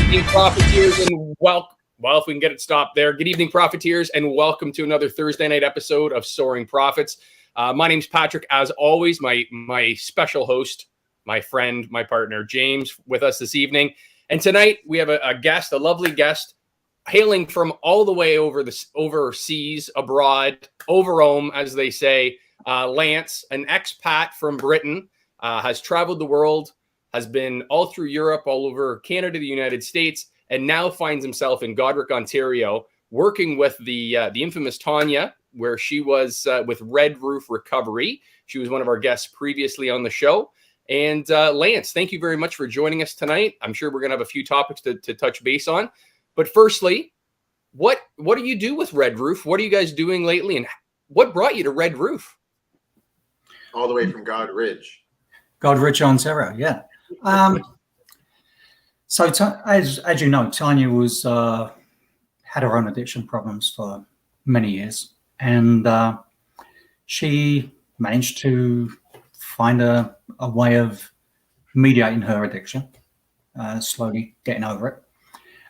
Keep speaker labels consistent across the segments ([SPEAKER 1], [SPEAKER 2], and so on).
[SPEAKER 1] evening, profiteers, and well, if we can get it stopped there. Good evening, profiteers, and welcome to another Thursday night episode of Soaring Profits. My name's Patrick. As always, my special host, my friend, my partner, James, with us this evening. And tonight we have a guest, a lovely guest, hailing from all the way overseas, abroad, over Rome, as they say. Lance, an expat from Britain, has traveled the world, has been all through Europe, all over Canada, the United States, and now finds himself in Godric, Ontario, working with the infamous Tanya, where she was with Red Roof Recovery. She was one of our guests previously on the show. And Lance, thank you very much for joining us tonight. I'm sure we're going to have a few topics to touch base on. But firstly, what do you do with Red Roof? What are you guys doing lately? And what brought you to Red Roof?
[SPEAKER 2] All the way from Godridge,
[SPEAKER 3] Ontario, yeah. So as you know, Tanya was had her own addiction problems for many years, and she managed to find a way of mediating her addiction, slowly getting over it,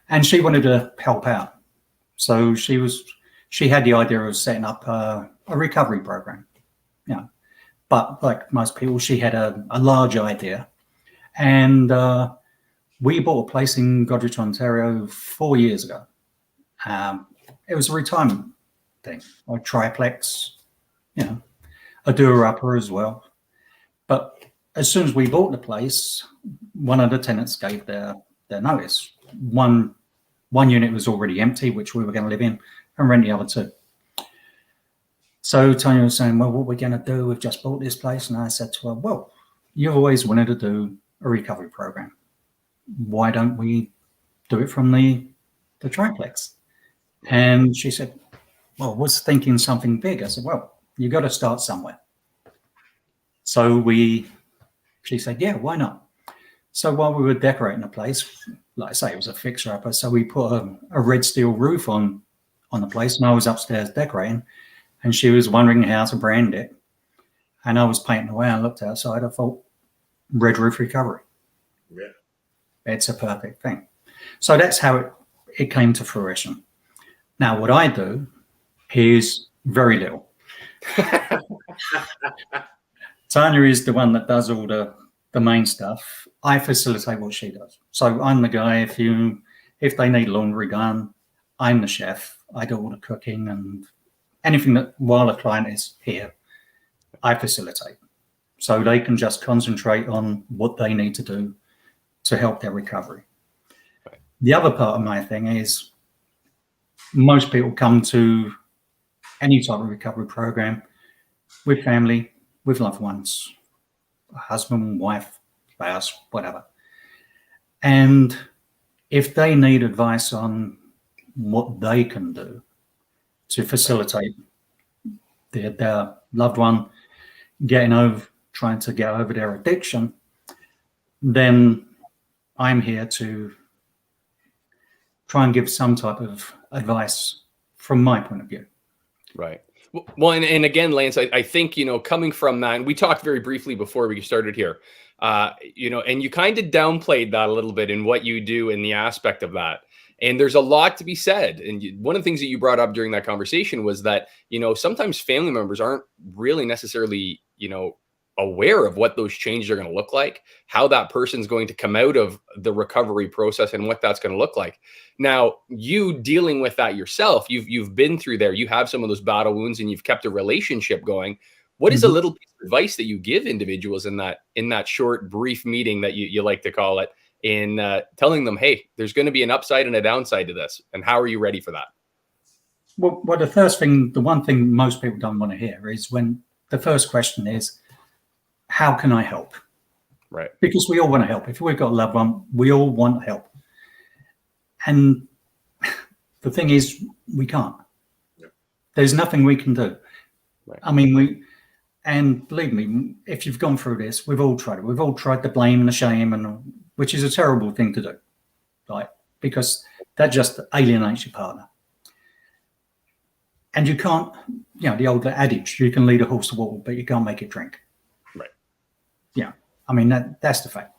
[SPEAKER 3] and she wanted to help out. So she had the idea of setting up a recovery program, but like most people, she had a large idea. And we bought a place in Godric, Ontario 4 years ago. It was a retirement thing, a triplex, a doer-upper as well. But as soon as we bought the place, one of the tenants gave their notice. One unit was already empty, which we were going to live in, and rent the other two. So Tanya was saying, well, what are we going to do? We've just bought this place. And I said to her, well, you've always wanted to do a recovery program. Why don't we do it from the triplex? And she said, well, I was thinking something big. I said, well, you got to start somewhere. So she said, yeah, why not? So while we were decorating the place, like I say, it was a fixer-upper. So we put a red steel roof on the place, and I was upstairs decorating, and she was wondering how to brand it. And I was painting away. I looked outside. I thought, Red Roof Recovery.
[SPEAKER 2] Yeah.
[SPEAKER 3] It's a perfect thing. So that's how it came to fruition. Now, what I do is very little. Tanya is the one that does all the main stuff. I facilitate what she does. So I'm the guy, if they need laundry done, I'm the chef. I do all the cooking and anything that while a client is here, I facilitate. So they can just concentrate on what they need to do to help their recovery. Right. The other part of my thing is most people come to any type of recovery program with family, with loved ones, a husband, wife, spouse, whatever. And if they need advice on what they can do to facilitate their loved one trying to get over their addiction, then I'm here to try and give some type of advice from my point of view.
[SPEAKER 1] Right. Well, and again, Lance, I think, coming from that, and we talked very briefly before we started here, and you kind of downplayed that a little bit in what you do in the aspect of that. And there's a lot to be said. And one of the things that you brought up during that conversation was that, sometimes family members aren't really necessarily, aware of what those changes are going to look like, how that person's going to come out of the recovery process and what that's going to look like. Now, you dealing with that yourself, you've been through there, you have some of those battle wounds and you've kept a relationship going. What is a little piece of advice that you give individuals in that short, brief meeting that you like to call it, in telling them, hey, there's going to be an upside and a downside to this, and how are you ready for that?
[SPEAKER 3] Well, the one thing most people don't want to hear is when the first question is, how can I help?
[SPEAKER 1] Right.
[SPEAKER 3] Because we all want to help. If we've got a loved one, we all want help. And the thing is, we can't. Yep. There's nothing we can do. Right. I mean, and believe me, if you've gone through this, we've all tried it. We've all tried the blame and the shame, which is a terrible thing to do, right? Because that just alienates your partner. And you can't, the old adage, you can lead a horse to water, but you can't make it drink.
[SPEAKER 1] Right.
[SPEAKER 3] Yeah. I mean, that's the fact.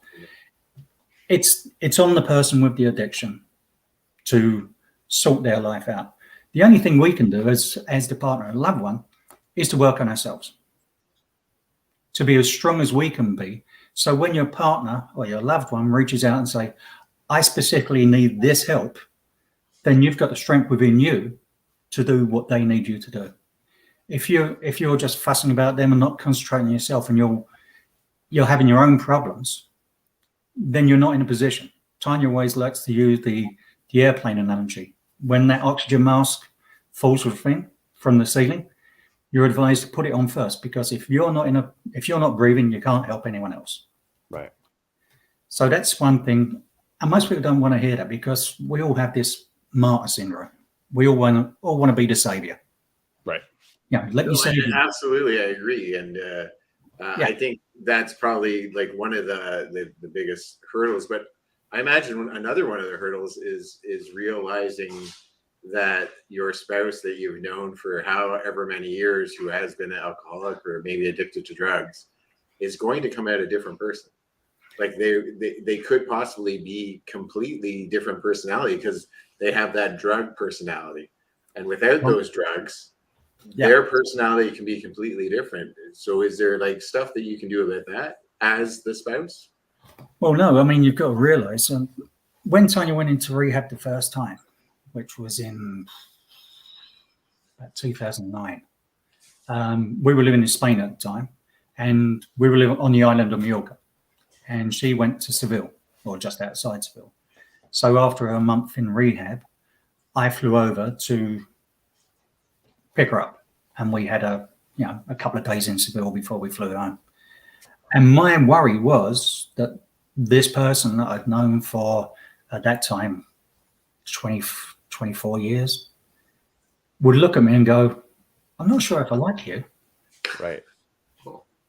[SPEAKER 3] it's on the person with the addiction to sort their life out. The only thing we can do as the partner and loved one is to work on ourselves, to be as strong as we can be. So when your partner or your loved one reaches out and say, I specifically need this help, then you've got the strength within you to do what they need you to do. If you're just fussing about them and not concentrating on yourself, and you're having your own problems, then you're not in a position. Tanya always likes to use the airplane analogy. When that oxygen mask falls from the ceiling, you're advised to put it on first, because if you're not breathing, you can't help anyone else.
[SPEAKER 1] Right.
[SPEAKER 3] So that's one thing. And most people don't want to hear that, because we all have this martyr syndrome. We all want to be the savior.
[SPEAKER 1] Right.
[SPEAKER 3] Yeah. Let me say
[SPEAKER 2] absolutely, I agree. And I think that's probably like one of the biggest hurdles. But I imagine another one of the hurdles is realizing that your spouse that you've known for however many years, who has been an alcoholic or maybe addicted to drugs, is going to come out a different person. Like they could possibly be completely different personality, because they have that drug personality, and without those drugs, their personality can be completely different. So is there like stuff that you can do about that as the spouse?
[SPEAKER 3] Well, no, I mean, you've got to realize when Tanya went into rehab the first time, which was in about 2009, we were living in Spain at the time, and we were living on the island of Mallorca, and she went to Seville, or just outside Seville. So after a month in rehab, I flew over to pick her up, and we had a couple of days in Seville before we flew home. And my worry was that this person that I'd known for, at that time, 24 years, would look at me and go, I'm not sure if I like you.
[SPEAKER 1] Right.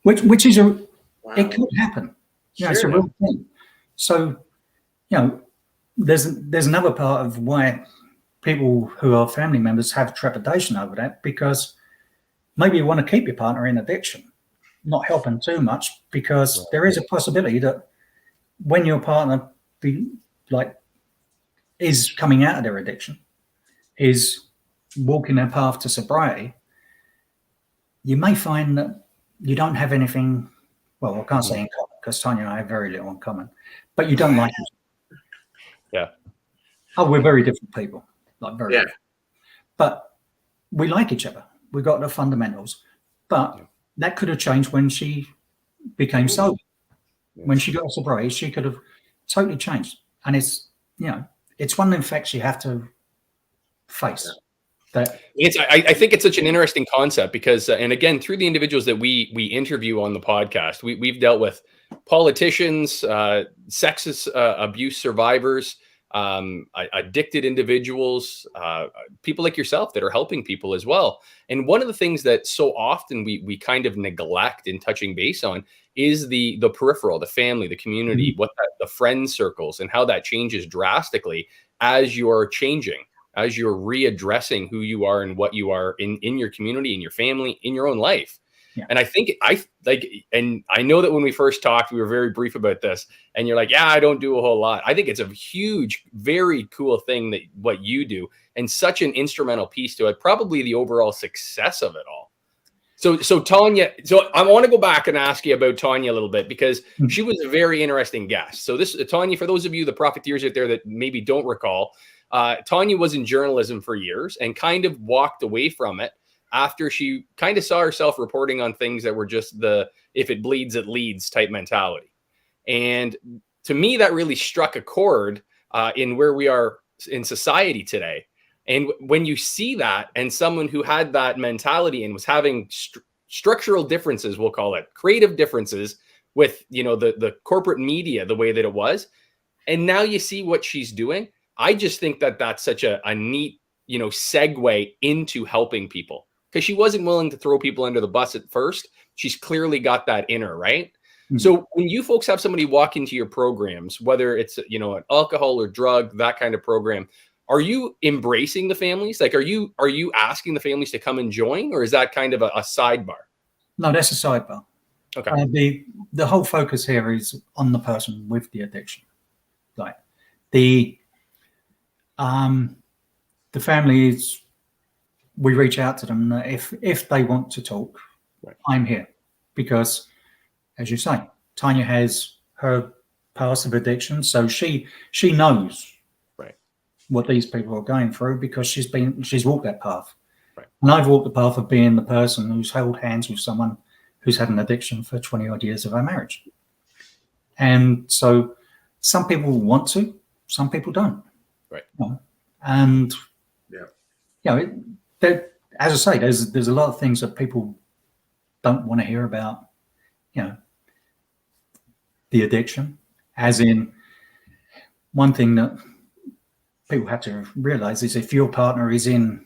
[SPEAKER 3] Which is it could happen.
[SPEAKER 2] Sure.
[SPEAKER 3] It's a real thing. So, there's another part of why people who are family members have trepidation over that, because maybe you want to keep your partner in addiction, not helping too much, because there is a possibility that when your partner is coming out of their addiction, is walking their path to sobriety, you may find that you don't have anything. Well, I can't say in common, because Tanya and I have very little in common, but you don't like it.
[SPEAKER 1] Yeah.
[SPEAKER 3] Oh, we're very different people, very
[SPEAKER 2] Yeah.
[SPEAKER 3] different. But we like each other. We got the fundamentals. But that could have changed when she became sober. When she got sobriety, she could have totally changed. And it's one of the facts you have to face.
[SPEAKER 1] I think it's such an interesting concept, because, and again, through the individuals that we interview on the podcast, we've dealt with politicians, sexist abuse survivors, addicted individuals, people like yourself that are helping people as well. And one of the things that so often we kind of neglect in touching base on is the peripheral, the family, the community, the friend circles, and how that changes drastically as you're changing, as you're readdressing who you are and what you are in your community, in your family, in your own life. Yeah. And I think and I know that when we first talked, we were very brief about this, and you're like, yeah, I don't do a whole lot. I think it's a huge, very cool thing that what you do, and such an instrumental piece to it, probably the overall success of it all. So Tanya, I want to go back and ask you about Tanya a little bit, because she was a very interesting guest. So this, Tanya, for those of you, the profiteers out there that maybe don't recall, Tanya was in journalism for years and kind of walked away from it after she kind of saw herself reporting on things that were just if it bleeds, it leads type mentality. And to me, that really struck a chord in where we are in society today. And when you see that, and someone who had that mentality and was having structural differences, we'll call it creative differences with, the corporate media, the way that it was, and now you see what she's doing. I just think that that's such a neat, segue into helping people, because she wasn't willing to throw people under the bus at first. She's clearly got that in her, right? Mm-hmm. So when you folks have somebody walk into your programs, whether it's, an alcohol or drug, that kind of program, are you embracing the families? Like, are you asking the families to come and join, or is that kind of a sidebar?
[SPEAKER 3] No, that's a sidebar. Okay. The whole focus here is on the person with the addiction. The families, we reach out to them if they want to talk.
[SPEAKER 1] Right.
[SPEAKER 3] I'm here because, as you say, Tanya has her past of addiction, so she knows
[SPEAKER 1] right.
[SPEAKER 3] what these people are going through because she's walked that path.
[SPEAKER 1] Right.
[SPEAKER 3] And I've walked the path of being the person who's held hands with someone who's had an addiction for 20 odd years of our marriage. And so some people want to, some people don't.
[SPEAKER 1] Right.
[SPEAKER 3] And
[SPEAKER 2] yeah,
[SPEAKER 3] as I say, there's a lot of things that people don't want to hear about, the addiction. As in, one thing that people have to realize is if your partner is in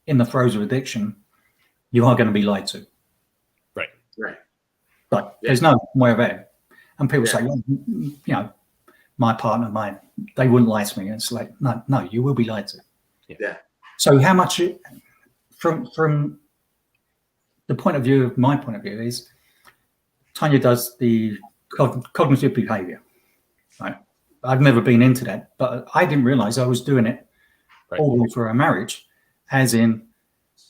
[SPEAKER 3] the throes of addiction, you are going to be lied to.
[SPEAKER 1] Right.
[SPEAKER 3] But there's no way of it. And people say, well, my partner, they wouldn't lie to me. And it's like, no, you will be lied to.
[SPEAKER 2] Yeah.
[SPEAKER 3] So how much, from the point of view of my point of view, is Tanya does the cognitive behavior. Right. I've never been into that, but I didn't realize I was doing it all the way through our marriage, as in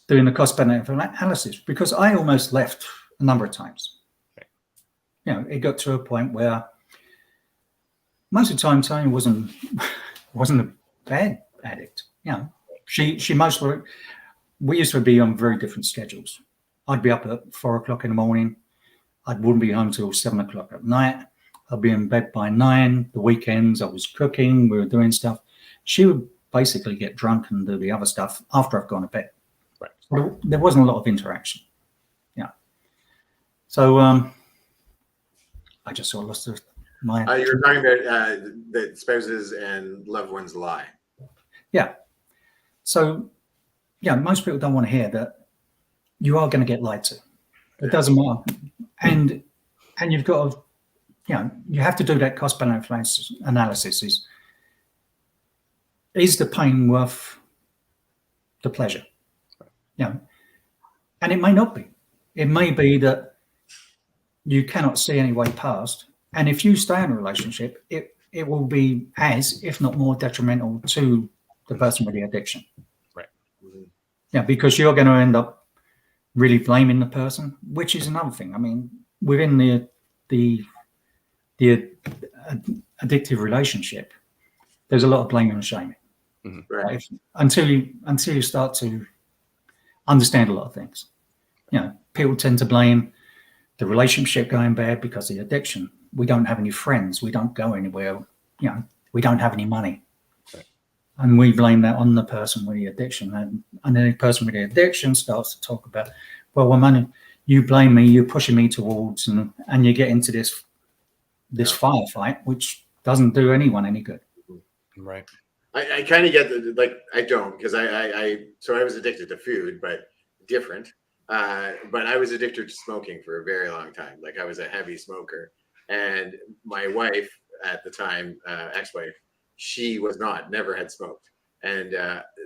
[SPEAKER 3] doing the cost-benefit analysis, because I almost left a number of times. It got to a point where most of the time Tanya wasn't a bad addict. She mostly, we used to be on very different schedules. I'd be up at 4 o'clock in the morning. I wouldn't be home till 7 o'clock at night. I'd be in bed by 9. The weekends I was cooking, we were doing stuff. She would basically get drunk and do the other stuff after I've gone to bed.
[SPEAKER 1] Right.
[SPEAKER 3] So there wasn't a lot of interaction. So I just sort of lost my.
[SPEAKER 2] You're talking about that spouses and loved ones lie.
[SPEAKER 3] Yeah. So, most people don't want to hear that you are going to get lied to. It doesn't matter. And you've got to, you have to do that cost-benefit analysis. Is the pain worth the pleasure? And it may not be. It may be that you cannot see any way past. And if you stay in a relationship, it will be as, if not more, detrimental to the person with the addiction.
[SPEAKER 1] Right.
[SPEAKER 3] Mm-hmm. Because you're going to end up really blaming the person, which is another thing. I mean, within the addictive relationship, there's a lot of blaming and shaming.
[SPEAKER 1] Mm-hmm.
[SPEAKER 2] Right.
[SPEAKER 3] Until you start to understand a lot of things. People tend to blame the relationship going bad because of the addiction. We don't have any friends. We don't go anywhere. We don't have any money.
[SPEAKER 1] Right.
[SPEAKER 3] And we blame that on the person with the addiction. And then the person with the addiction starts to talk about, well, you blame me, you're pushing me towards, and you get into this firefight, which doesn't do anyone any good.
[SPEAKER 1] Right.
[SPEAKER 2] I kind of get I don't, because so I was addicted to food, but different. But I was addicted to smoking for a very long time. I was a heavy smoker, and my wife at the time, ex-wife, she was never had smoked. And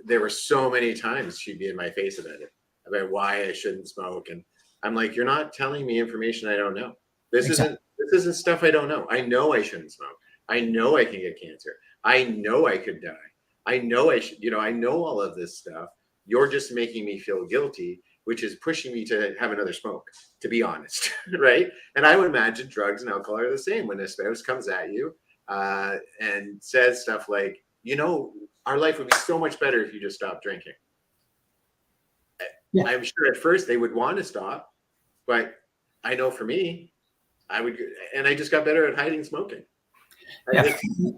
[SPEAKER 2] there were so many times she'd be in my face about it, about why I shouldn't smoke. And I'm like, you're not telling me information I don't know. This isn't stuff I don't know. I know I shouldn't smoke. I know I can get cancer. I know I could die. I know I should, I know all of this stuff. You're just making me feel guilty, which is pushing me to have another smoke, to be honest, right? And I would imagine drugs and alcohol are the same. When a spouse comes at you and says stuff like, our life would be so much better if you just stopped drinking. Yeah. I'm sure at first they would want to stop, but I know for me, I would, and I just got better at hiding smoking.
[SPEAKER 3] Yeah.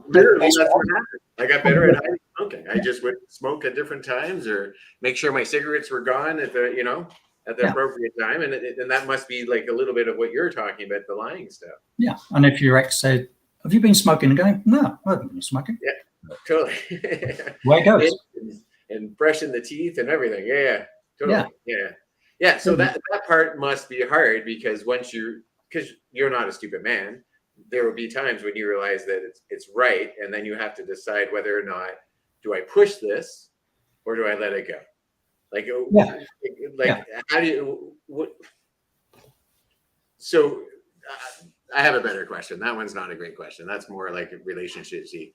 [SPEAKER 2] Literally, that's what happened. I got better at hiding smoking. I just would smoke at different times, or make sure my cigarettes were gone at the appropriate time, and that must be a little bit of what you're talking about, the lying stuff.
[SPEAKER 3] Yeah, and if your ex said, "Have you been smoking?" and going, "No, I haven't been smoking."
[SPEAKER 2] Yeah, totally.
[SPEAKER 3] Where it goes,
[SPEAKER 2] and brushing the teeth and everything. Yeah, totally. Yeah. So that part must be hard, because because you're not a stupid man. There will be times when you realize that it's right, and then you have to decide whether or not, do I push this or do I let it go? How do you? So I have a better question. That one's not a great question. That's more like a relationship-y.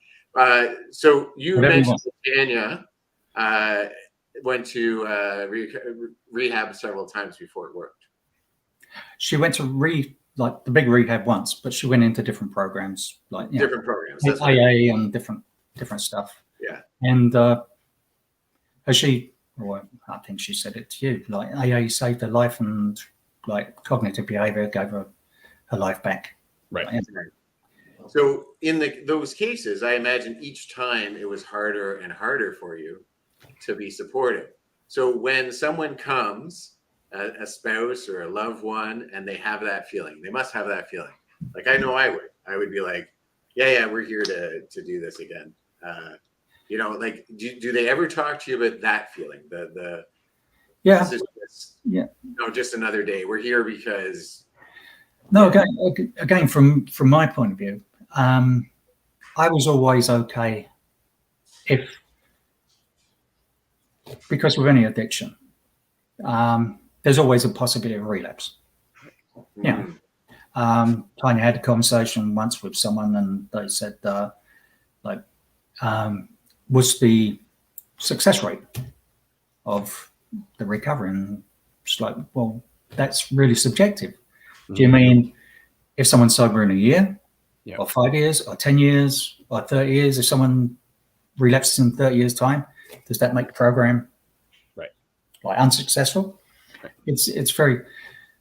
[SPEAKER 2] So you mentioned Tanya went to rehab several times before it worked.
[SPEAKER 3] She went to the big rehab once, but she went into different programs, like
[SPEAKER 2] different programs,
[SPEAKER 3] that's AA and different stuff.
[SPEAKER 2] Yeah.
[SPEAKER 3] And I think she said it to you, like AA saved her life, and like cognitive behavior gave her life back.
[SPEAKER 1] Right.
[SPEAKER 2] So in those cases, I imagine each time it was harder and harder for you to be supportive. So when someone comes, a spouse or a loved one, and they have that feeling, they must have that feeling. Like I know I would be like, yeah, we're here to do this again. Like do they ever talk to you about that feeling? Just another day. We're here because.
[SPEAKER 3] No, again, from my point of view, I was always okay because with any addiction, there's always a possibility of relapse.
[SPEAKER 2] Mm-hmm.
[SPEAKER 3] Tanya had a conversation once with someone, and they said, what's the success rate of the recovery? And it's like, well, that's really subjective. Mm-hmm. Do you mean if someone's sober in a year, or 5 years, or 10 years, or 30 years? If someone relapses in 30 years' time, does that make the program unsuccessful? Right. It's very.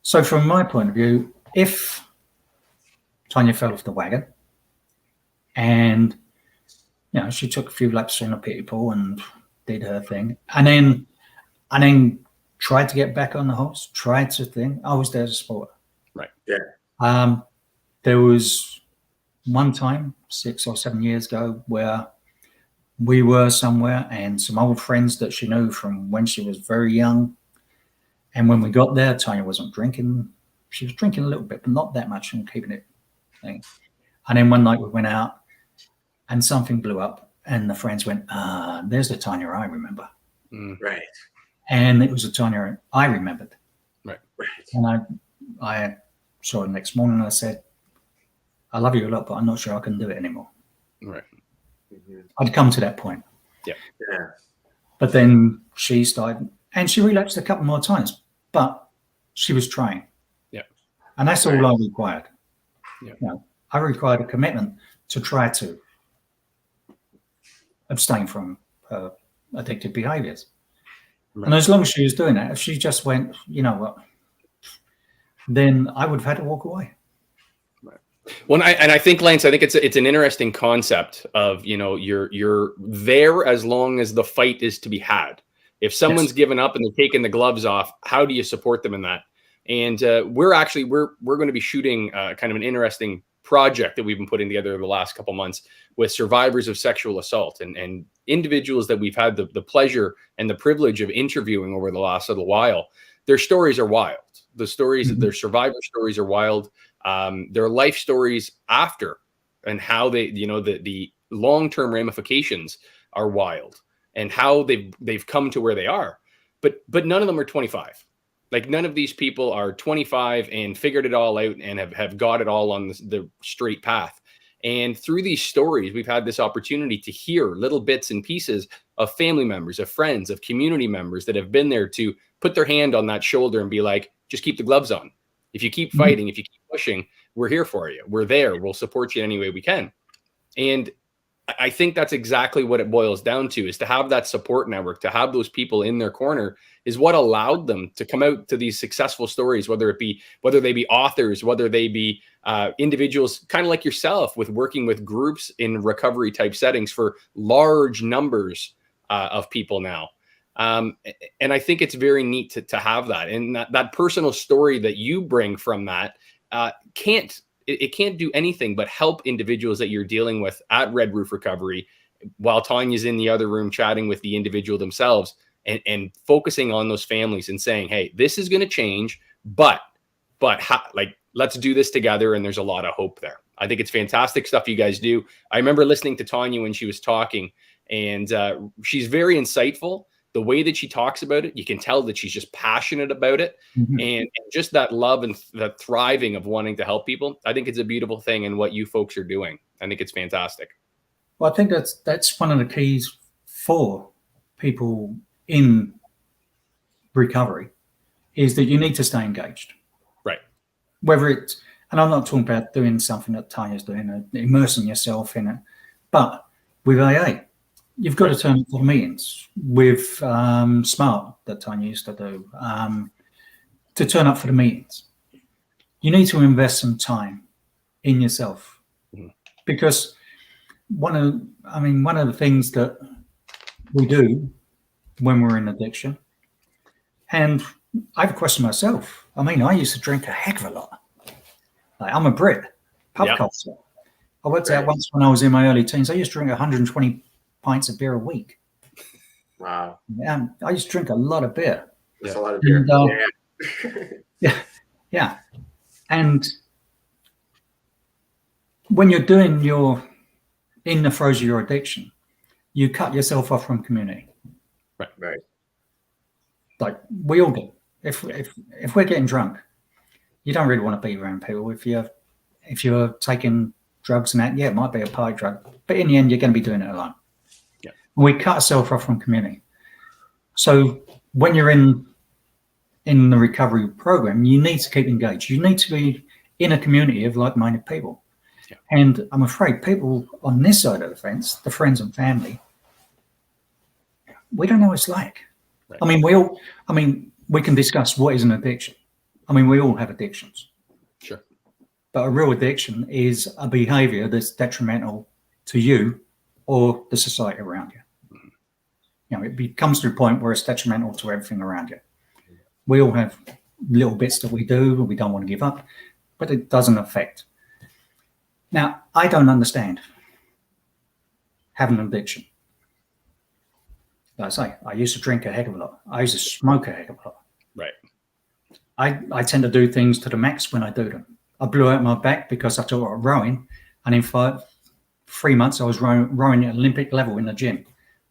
[SPEAKER 3] So from my point of view, if Tanya fell off the wagon and she took a few laps in a pity pool and did her thing, and then tried to get back on the horse, I was there to support her.
[SPEAKER 1] Right.
[SPEAKER 2] Yeah.
[SPEAKER 3] There was one time 6 or 7 years ago where we were somewhere, and some old friends that she knew from when she was very young. And when we got there, Tanya wasn't drinking. She was drinking a little bit, but not that much, and keeping it thing. And then one night we went out and something blew up, and the friends went, there's the Tanya I remember.
[SPEAKER 2] Right.
[SPEAKER 3] And it was the Tanya I remembered.
[SPEAKER 1] Right.
[SPEAKER 3] And I saw her the next morning, and I said, I love you a lot, but I'm not sure I can do it anymore.
[SPEAKER 1] Right.
[SPEAKER 2] Mm-hmm.
[SPEAKER 3] I'd come to that point.
[SPEAKER 1] Yeah.
[SPEAKER 3] But then she started, and she relapsed a couple more times, but she was trying.
[SPEAKER 1] Yeah.
[SPEAKER 3] And that's all I required.
[SPEAKER 1] Yeah.
[SPEAKER 3] I required a commitment to try to abstain from addictive behaviors. Right. And as long as she was doing that, if she just went, you know what, then I would have had to walk away.
[SPEAKER 1] Well, I think, Lance, I think it's an interesting concept of, you're there as long as the fight is to be had. If someone's given up and they're taking the gloves off, how do you support them in that? And we're going to be shooting kind of an interesting project that we've been putting together the last couple months with survivors of sexual assault and individuals that we've had the pleasure and the privilege of interviewing over the last little while. Their stories are wild. The stories, their survivor stories are wild. Their life stories after, and how they, the long-term ramifications are wild, and how they've come to where they are. But none of them are 25. Like, none of these people are 25 and figured it all out and have got it all on the straight path. And through these stories, we've had this opportunity to hear little bits and pieces of family members, of friends, of community members that have been there to put their hand on that shoulder and be like, just keep the gloves on. If you keep fighting, if you keep pushing, we're here for you. We're there. We'll support you any way we can. And I think that's exactly what it boils down to, is to have that support network, to have those people in their corner, is what allowed them to come out to these successful stories, whether they be authors, whether they be individuals kind of like yourself, with working with groups in recovery type settings for large numbers of people now. And I think it's very neat to have that. And that personal story that you bring from that can't do anything but help individuals that you're dealing with at Red Roof Recovery, while Tanya's in the other room chatting with the individual themselves and focusing on those families and saying, hey, this is going to change, but let's do this together. And there's a lot of hope there. I think it's fantastic stuff you guys do. I remember listening to Tanya when she was talking, and she's very insightful. the way that she talks about it, you can tell that she's just passionate about it.
[SPEAKER 3] Mhm.
[SPEAKER 1] And just that love and the thriving of wanting to help people. I think it's a beautiful thing in what you folks are doing. I think it's fantastic.
[SPEAKER 3] Well, I think that's one of the keys for people in recovery is that you need to stay engaged.
[SPEAKER 1] Right.
[SPEAKER 3] Whether it's, and I'm not talking about doing something that Tanya's doing, immersing yourself in it, but with AA, you've got to turn up for the meetings. With Smart, that Tanya used to do, to turn up for the meetings, you need to invest some time in yourself, because one of the things that we do when we're in addiction, and I've questioned myself. I mean, I used to drink a heck of a lot. Like, I'm a Brit, pub culture. I worked out once when I was in my early teens. I used to drink 120 pints of beer a week.
[SPEAKER 2] Wow.
[SPEAKER 3] And I used to drink a lot of beer.
[SPEAKER 2] That's a lot of beer.
[SPEAKER 3] And, yeah. And when you're in the throes of your addiction, you cut yourself off from community.
[SPEAKER 2] Right.
[SPEAKER 3] Like we all do. If we're getting drunk, you don't really want to be around people. If you're taking drugs and that, yeah, it might be a party drug, but in the end, you're going to be doing it alone.
[SPEAKER 1] Yeah.
[SPEAKER 3] We cut ourselves off from community. So when you're in the recovery program, you need to keep engaged. You need to be in a community of like-minded people.
[SPEAKER 1] Yeah.
[SPEAKER 3] And I'm afraid people on this side of the fence, the friends and family, we don't know what it's like. Right. I mean, we can discuss what is an addiction. I mean, we all have addictions.
[SPEAKER 1] Sure.
[SPEAKER 3] But a real addiction is a behavior that's detrimental to you or the society around you. You know, it comes to a point where it's detrimental to everything around you. We all have little bits that we do, we don't want to give up, but it doesn't affect. Now, I don't understand having an addiction. Like I say, I used to drink a heck of a lot. I used to smoke a heck of a lot.
[SPEAKER 1] Right.
[SPEAKER 3] I tend to do things to the max when I do them. I blew out my back because I took up rowing, and in 3 months I was rowing at Olympic level in the gym.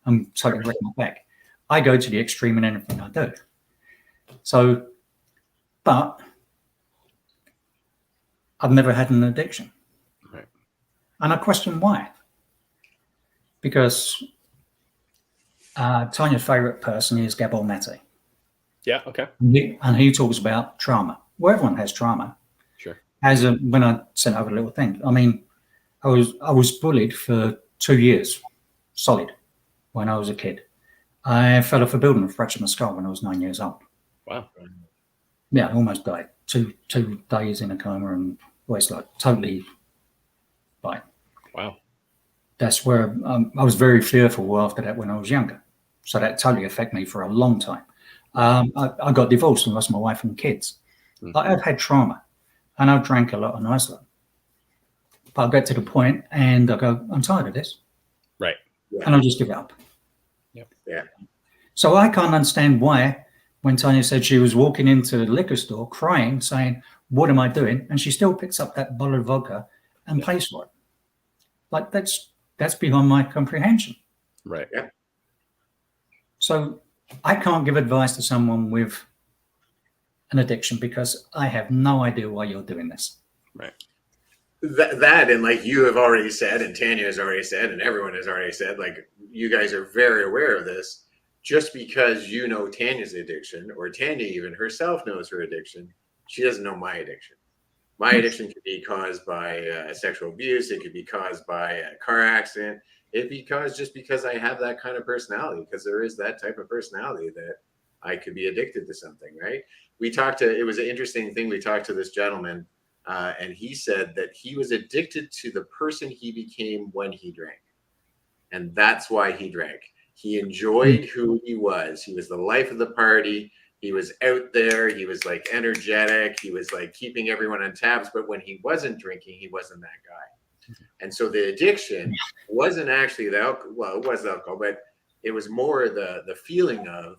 [SPEAKER 3] I'm totally wrecked my back. I go to the extreme in anything I do. So, but I've never had an addiction.
[SPEAKER 1] Right.
[SPEAKER 3] And I question why. Because Tanya's favorite person is Gabor Mate.
[SPEAKER 1] Yeah, okay.
[SPEAKER 3] And he talks about trauma. Well, everyone has trauma.
[SPEAKER 1] Sure.
[SPEAKER 3] When I sent over a little thing, I mean, I was bullied for 2 years, solid, when I was a kid. I fell off a building and fractured my skull when I was 9 years old.
[SPEAKER 1] Wow.
[SPEAKER 3] Yeah, I almost died. Two days in a coma and was like totally like.
[SPEAKER 1] Wow.
[SPEAKER 3] That's where I was very fearful after that when I was younger. So that totally affected me for a long time. I got divorced and lost my wife and kids. Mm-hmm. I've had trauma and I've drank a lot and Iceland. But I get to the point and I go, I'm tired of this.
[SPEAKER 1] Right.
[SPEAKER 3] Yeah. And I'll just give it up.
[SPEAKER 1] Yep.
[SPEAKER 2] Yeah.
[SPEAKER 3] So I can't understand why when Tanya said she was walking into the liquor store crying, saying, what am I doing? And she still picks up that bottle of vodka and pays for it. Like that's beyond my comprehension.
[SPEAKER 1] Right.
[SPEAKER 2] Yeah.
[SPEAKER 3] So I can't give advice to someone with an addiction because I have no idea why you're doing this.
[SPEAKER 1] Right.
[SPEAKER 2] That and like you have already said, and Tanya has already said, and everyone has already said, like you guys are very aware of this. Just because you know Tanya's addiction, or Tanya even herself knows her addiction, she doesn't know my addiction. My addiction could be caused by sexual abuse. It could be caused by a car accident. It'd be just because I have that kind of personality, because there is that type of personality that I could be addicted to something, right? It was an interesting thing. We talked to this gentleman and he said that he was addicted to the person he became when he drank. And that's why he drank. He enjoyed who he was. He was the life of the party. He was out there. He was like energetic. He was like keeping everyone on tabs. But when he wasn't drinking, he wasn't that guy. And so the addiction wasn't actually the alcohol. Well, it was alcohol, but it was more the feeling of,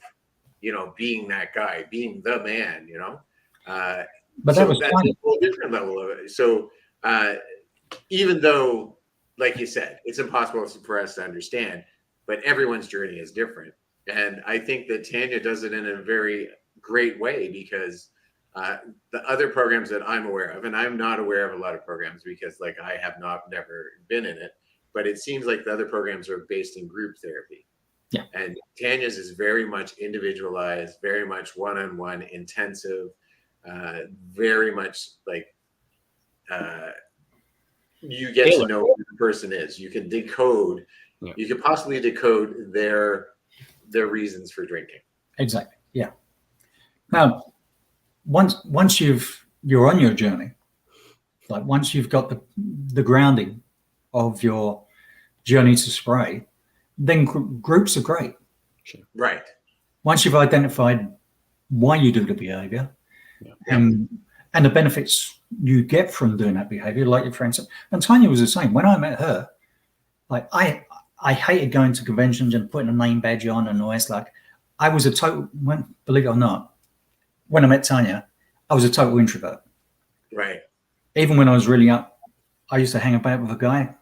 [SPEAKER 2] being that guy, being the man, But so that's a whole different level of it. So even though, like you said, it's impossible for us to understand, but everyone's journey is different. And I think that Tanya does it in a very great way because the other programs that I'm aware of, and I'm not aware of a lot of programs because like I have never been in it, but it seems like the other programs are based in group therapy.
[SPEAKER 3] Yeah.
[SPEAKER 2] And Tanya's is very much individualized, very much one-on-one, intensive, very much like you get to know who the person is. You can decode, you could possibly decode their reasons for drinking.
[SPEAKER 3] Exactly. Yeah. Now, once you're on your journey, like once you've got the grounding of your journey to sobriety, then groups are great.
[SPEAKER 1] Sure.
[SPEAKER 2] Right.
[SPEAKER 3] Once you've identified why you do the behavior and the benefits you get from doing that behavior, like your friends. And Tanya was the same. When I met her, like I hated going to conventions and putting a name badge on and all this. Like I was believe it or not, when I met Tanya, I was a total introvert.
[SPEAKER 2] Right.
[SPEAKER 3] Even when I was really up, I used to hang about with a guy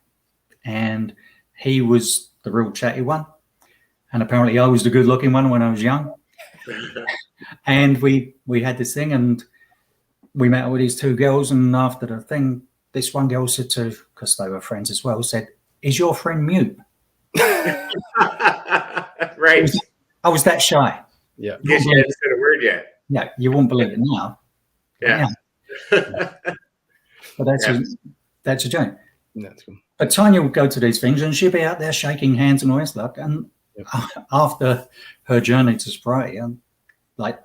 [SPEAKER 3] and he was the real chatty one. And apparently I was the good looking one when I was young. And we had this thing and we met with these two girls. And after the thing, this one girl said because they were friends as well, said, "Is your friend mute?"
[SPEAKER 2] Right.
[SPEAKER 3] I was that shy.
[SPEAKER 2] Yeah. Because you hadn't said a word yet.
[SPEAKER 3] Yeah, you won't believe it now.
[SPEAKER 2] Yeah.
[SPEAKER 3] But that's a joke.
[SPEAKER 1] That's cool.
[SPEAKER 3] But Tanya would go to these things and she'd be out there shaking hands and all this stuff. And after her journey to sobriety, like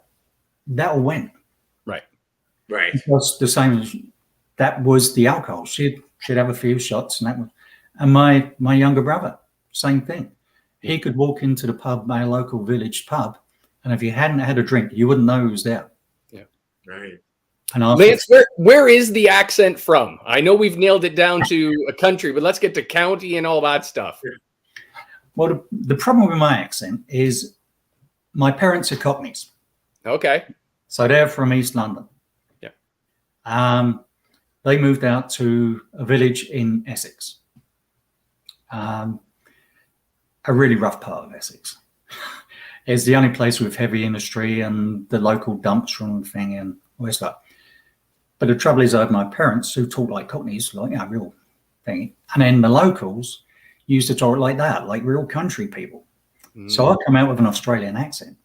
[SPEAKER 3] that all went.
[SPEAKER 1] Right.
[SPEAKER 2] Right.
[SPEAKER 3] It was the same as that was the alcohol. She'd have a few shots and that was, and my younger brother, same thing. He could walk into the pub, my local village pub, and if he hadn't had a drink, you wouldn't know he was there.
[SPEAKER 1] Yeah.
[SPEAKER 2] Right.
[SPEAKER 3] And
[SPEAKER 1] Lance, where is the accent from? I know we've nailed it down to a country, but let's get to county and all that stuff.
[SPEAKER 3] Well, the problem with my accent is my parents are Cockneys.
[SPEAKER 1] Okay.
[SPEAKER 3] So they're from East London.
[SPEAKER 1] Yeah.
[SPEAKER 3] They moved out to a village in Essex. A really rough part of Essex. It's the only place with heavy industry and the local dumps from the thing and all this stuff. But the trouble is I had my parents who talk like Cockneys, like real thing. And then the locals used to talk like that, like real country people. So I come out with an Australian accent.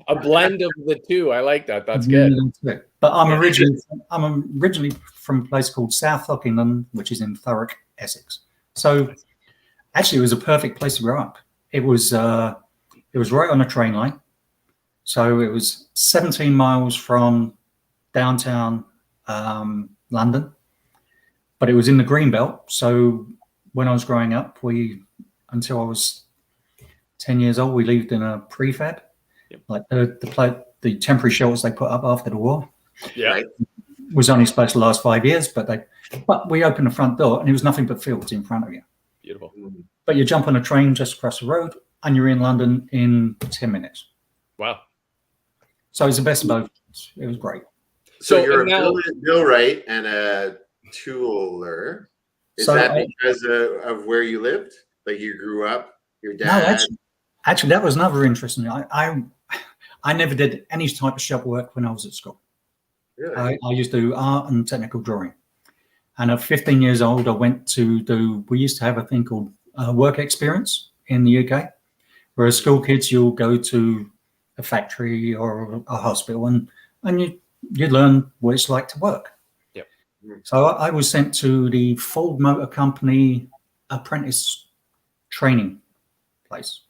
[SPEAKER 1] A blend of the two. I like that. That's good.
[SPEAKER 3] But I'm originally from a place called South Ockington, which is in Thurrock, Essex. So actually it was a perfect place to grow up. It was right on a train line. So it was 17 miles from downtown London, but it was in the Greenbelt. So when I was growing up, until I was 10 years old, we lived in a prefab, like the temporary shelters they put up after the war.
[SPEAKER 1] Yeah,
[SPEAKER 3] was only supposed to last 5 years, but we opened the front door and it was nothing but fields in front of you.
[SPEAKER 1] Beautiful.
[SPEAKER 3] But you jump on a train just across the road and you're in London in 10 minutes.
[SPEAKER 1] Wow.
[SPEAKER 3] So it was the best of both. It was great.
[SPEAKER 2] So you're a millwright and a tooler. Is that because of where you lived? Like you grew up, your dad?
[SPEAKER 3] No, actually that was another interesting. I never did any type of shop work when I was at school.
[SPEAKER 2] Really?
[SPEAKER 3] I used to do art and technical drawing. And at 15 years old, I went to we used to have a thing called work experience in the UK, where as school kids, you'll go to a factory or a hospital and you learn what it's like to work.
[SPEAKER 1] Yep.
[SPEAKER 3] So I was sent to the Ford Motor Company apprentice training place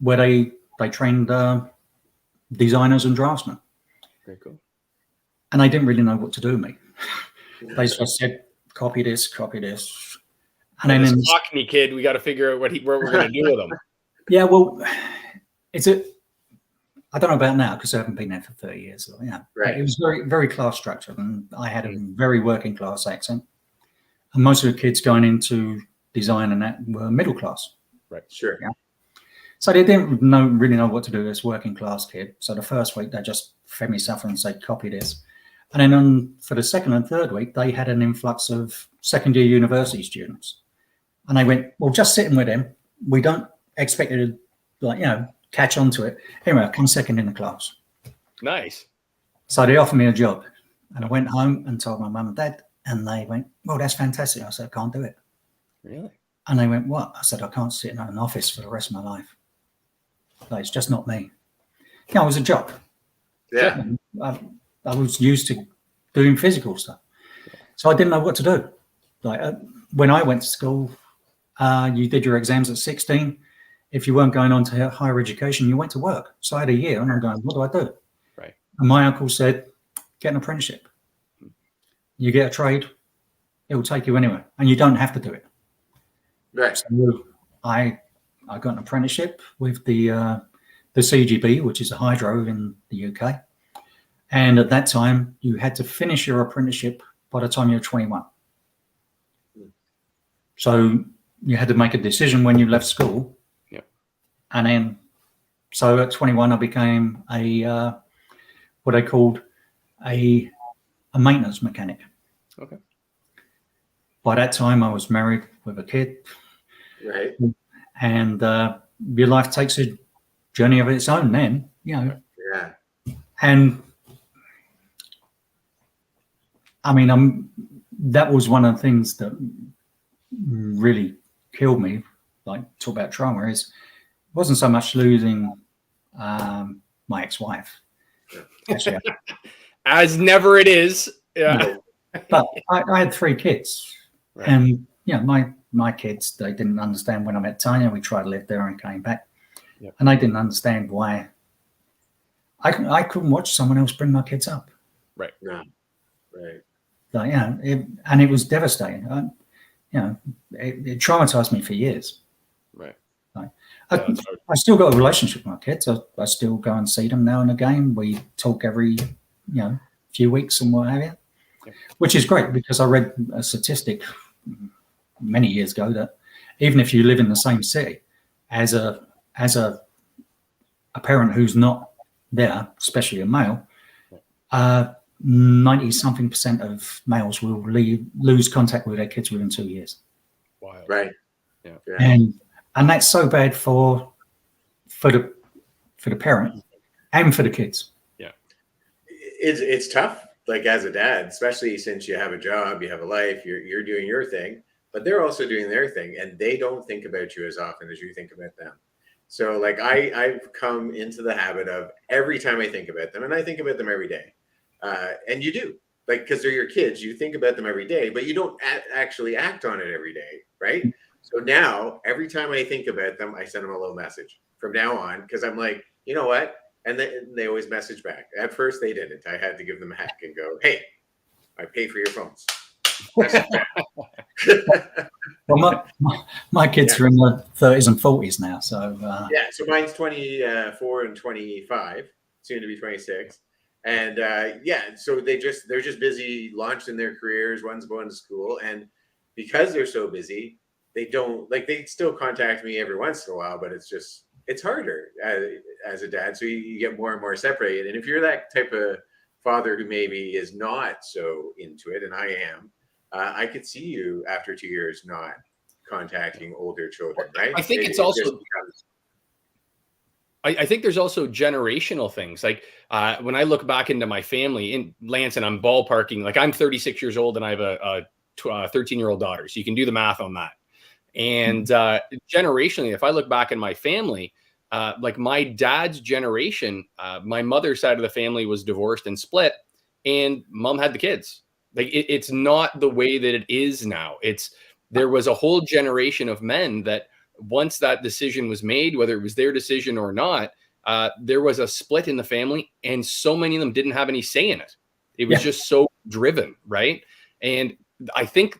[SPEAKER 3] where they trained designers and draftsmen.
[SPEAKER 1] Very cool.
[SPEAKER 3] And they didn't really know what to do with me. They just said, copy this. And then
[SPEAKER 1] this Cockney kid, we got to figure out what we're going to do with him.
[SPEAKER 3] Yeah, well, I don't know about now because I haven't been there for 30 years. So yeah,
[SPEAKER 2] right.
[SPEAKER 3] It was very, very class structured, and I had a very working class accent. And most of the kids going into design and that were middle class.
[SPEAKER 2] Right, sure.
[SPEAKER 3] Yeah. So they didn't really know what to do as working class kid. So the first week they just fed me stuff and said, copy this. And then for the second and third week, they had an influx of second year university students. And they went, well, just sitting with them, we don't expected to, like, catch on to it. Anyway, I come second in the class.
[SPEAKER 1] Nice.
[SPEAKER 3] So they offered me a job, and I went home and told my mum and dad, and they went, "Well, that's fantastic." I said, "I can't do it."
[SPEAKER 1] Really?
[SPEAKER 3] And they went, "What?" I said, "I can't sit in an office for the rest of my life. Like, it's just not me." It was a job.
[SPEAKER 2] Yeah.
[SPEAKER 3] I was used to doing physical stuff, so I didn't know what to do. Like when I went to school, you did your exams at 16. If you weren't going on to higher education, you went to work. So I had a year, and I'm going, "What do I do?"
[SPEAKER 1] Right.
[SPEAKER 3] And my uncle said, "Get an apprenticeship. You get a trade, it will take you anywhere, and you don't have to do it."
[SPEAKER 2] Right.
[SPEAKER 3] So I got an apprenticeship with the CGB, which is a hydro in the UK. And at that time, you had to finish your apprenticeship by the time you're 21. So you had to make a decision when you left school.
[SPEAKER 1] Yep.
[SPEAKER 3] And then, so at 21, I became what I called a maintenance mechanic.
[SPEAKER 1] Okay.
[SPEAKER 3] By that time, I was married with a kid.
[SPEAKER 2] Right.
[SPEAKER 3] And your life takes a journey of its own then,
[SPEAKER 2] Yeah.
[SPEAKER 3] And I mean, that was one of the things that really killed me. Like, talk about trauma, is it wasn't so much losing my ex-wife. Actually,
[SPEAKER 1] As never it is. Yeah.
[SPEAKER 3] but I had 3 kids,
[SPEAKER 1] Right.
[SPEAKER 3] and my kids, they didn't understand. When I met Tanya, we tried to live there and came back, and they didn't understand why I couldn't watch someone else bring my kids up.
[SPEAKER 1] Right.
[SPEAKER 2] No. Right.
[SPEAKER 3] Like, and it was devastating. It traumatized me for years.
[SPEAKER 1] Right.
[SPEAKER 3] Like, I still got a relationship with my kids. I still go and see them now and again. We talk every few weeks and what have you, which is great, because I read a statistic many years ago that even if you live in the same city, as a parent who's not there, especially a male, 90-something% of males will lose contact with their kids within 2 years.
[SPEAKER 1] Wow.
[SPEAKER 2] Right.
[SPEAKER 1] Yeah.
[SPEAKER 3] And that's so bad for the parent and for the kids.
[SPEAKER 2] Yeah. It's tough, like, as a dad, especially since you have a job, you have a life, you're doing your thing, but they're also doing their thing, and they don't think about you as often as you think about them. So, like, I've come into the habit of, every time I think about them, and I think about them every day, and you do, like, because they're your kids, you think about them every day, but you don't actually act on it every day, right? So now, every time I think about them, I send them a little message from now on, because I'm like, you know what? And they always message back. At first, they didn't. I had to give them a hack and go, "Hey, I pay for your phones."
[SPEAKER 3] Well, my kids are in the 30s and 40s now, so
[SPEAKER 2] yeah. So mine's 24 and 25, soon to be 26, and so they're just busy launching their careers. One's going to school, and because they're so busy, they don't, like, they still contact me every once in a while, but it's harder as a dad. So you get more and more separated. And if you're that type of father who maybe is not so into it, and I am, I could see you after 2 years not contacting older children, right?
[SPEAKER 1] I think it's also, I think there's also generational things. Like when I look back into my family in Lance, and I'm ballparking, like, I'm 36 years old and I have a 13-year-old daughter. So you can do the math on that. And generationally, if I look back in my family, like my dad's generation, my mother's side of the family was divorced and split, and mom had the kids. Like, it's not the way that it is now. There was a whole generation of men that, once that decision was made, whether it was their decision or not, there was a split in the family, and so many of them didn't have any say in it. It was just so driven, right? And I think,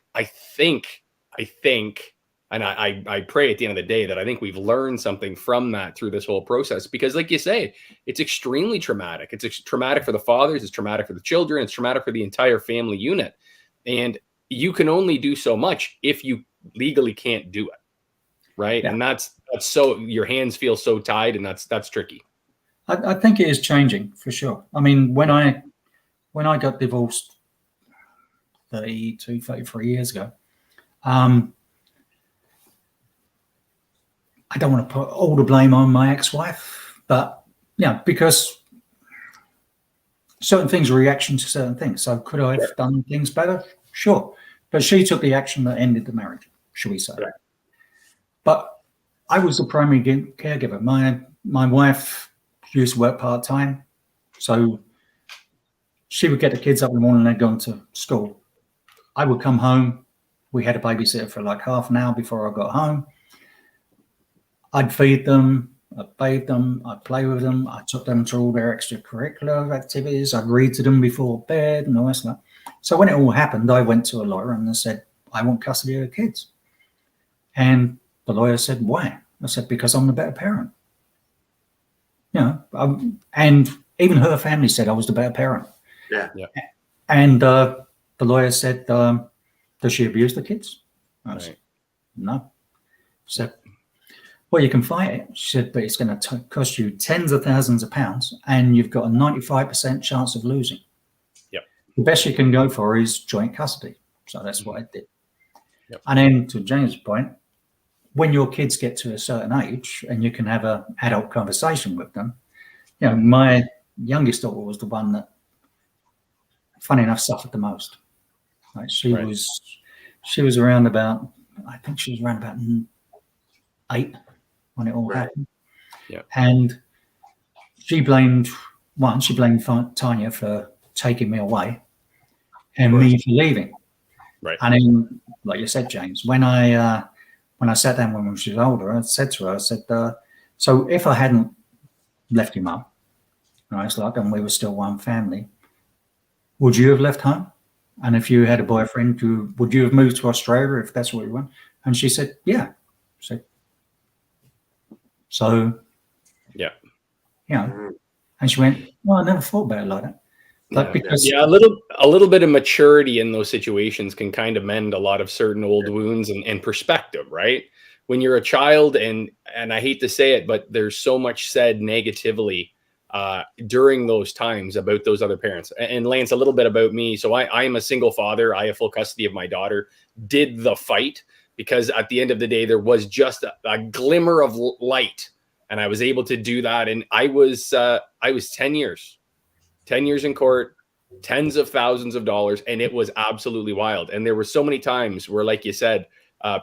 [SPEAKER 1] and I pray at the end of the day that I think we've learned something from that through this whole process, because, like you say, it's extremely traumatic. It's traumatic for the fathers. It's traumatic for the children. It's traumatic for the entire family unit. And you can only do so much if you legally can't do it. Right. Yeah. And that's so, your hands feel so tied, and that's tricky.
[SPEAKER 3] I think it is changing for sure. I mean, when I got divorced 33 years ago, I don't want to put all the blame on my ex-wife, but because certain things are reaction to certain things. So could I have done things better? Sure. But she took the action that ended the marriage, shall we say.
[SPEAKER 2] Right.
[SPEAKER 3] But I was the primary caregiver. My wife used to work part-time, so she would get the kids up in the morning and they'd gone to school. I would come home. We had a babysitter for like half an hour before I got home. I'd feed them, I'd bathe them, I'd play with them. I took them to all their extracurricular activities. I'd read to them before bed and all that stuff. So when it all happened, I went to a lawyer and I said, I want custody of the kids. And the lawyer said, why? I said, because I'm the better parent. And even her family said I was the better parent.
[SPEAKER 2] Yeah.
[SPEAKER 3] And the lawyer said, does she abuse the kids? I said, no. She said, well, you can fight it. She said, but it's going to cost you tens of thousands of pounds and you've got a 95% chance of losing.
[SPEAKER 1] Yep.
[SPEAKER 3] The best you can go for is joint custody. So that's what I did.
[SPEAKER 1] Yep.
[SPEAKER 3] And then to James' point, when your kids get to a certain age and you can have an adult conversation with them, my youngest daughter was the one that, funny enough, suffered the most. Like she was around about, I think she was around about 8 when it all happened.
[SPEAKER 1] Yeah.
[SPEAKER 3] And she blamed Tanya for taking me away and me for leaving.
[SPEAKER 1] Right.
[SPEAKER 3] And then, like you said, James, when I sat down when she was older, I said to her, so if I hadn't left your mum, and we were still one family, would you have left home? And if you had a boyfriend, would you have moved to Australia if that's what you want? And she said, yeah. So, and she went, well, I never thought about it like that. But
[SPEAKER 1] a little bit of maturity in those situations can kind of mend a lot of certain old wounds and perspective, right? When you're a child, and I hate to say it, but there's so much said negatively during those times about those other parents. And Lance, a little bit about me. So I am a single father. I have full custody of my daughter. Did the fight because at the end of the day, there was just a glimmer of light, and I was able to do that. And I was 10 years in court, tens of thousands of dollars, and it was absolutely wild. And there were so many times where, like you said,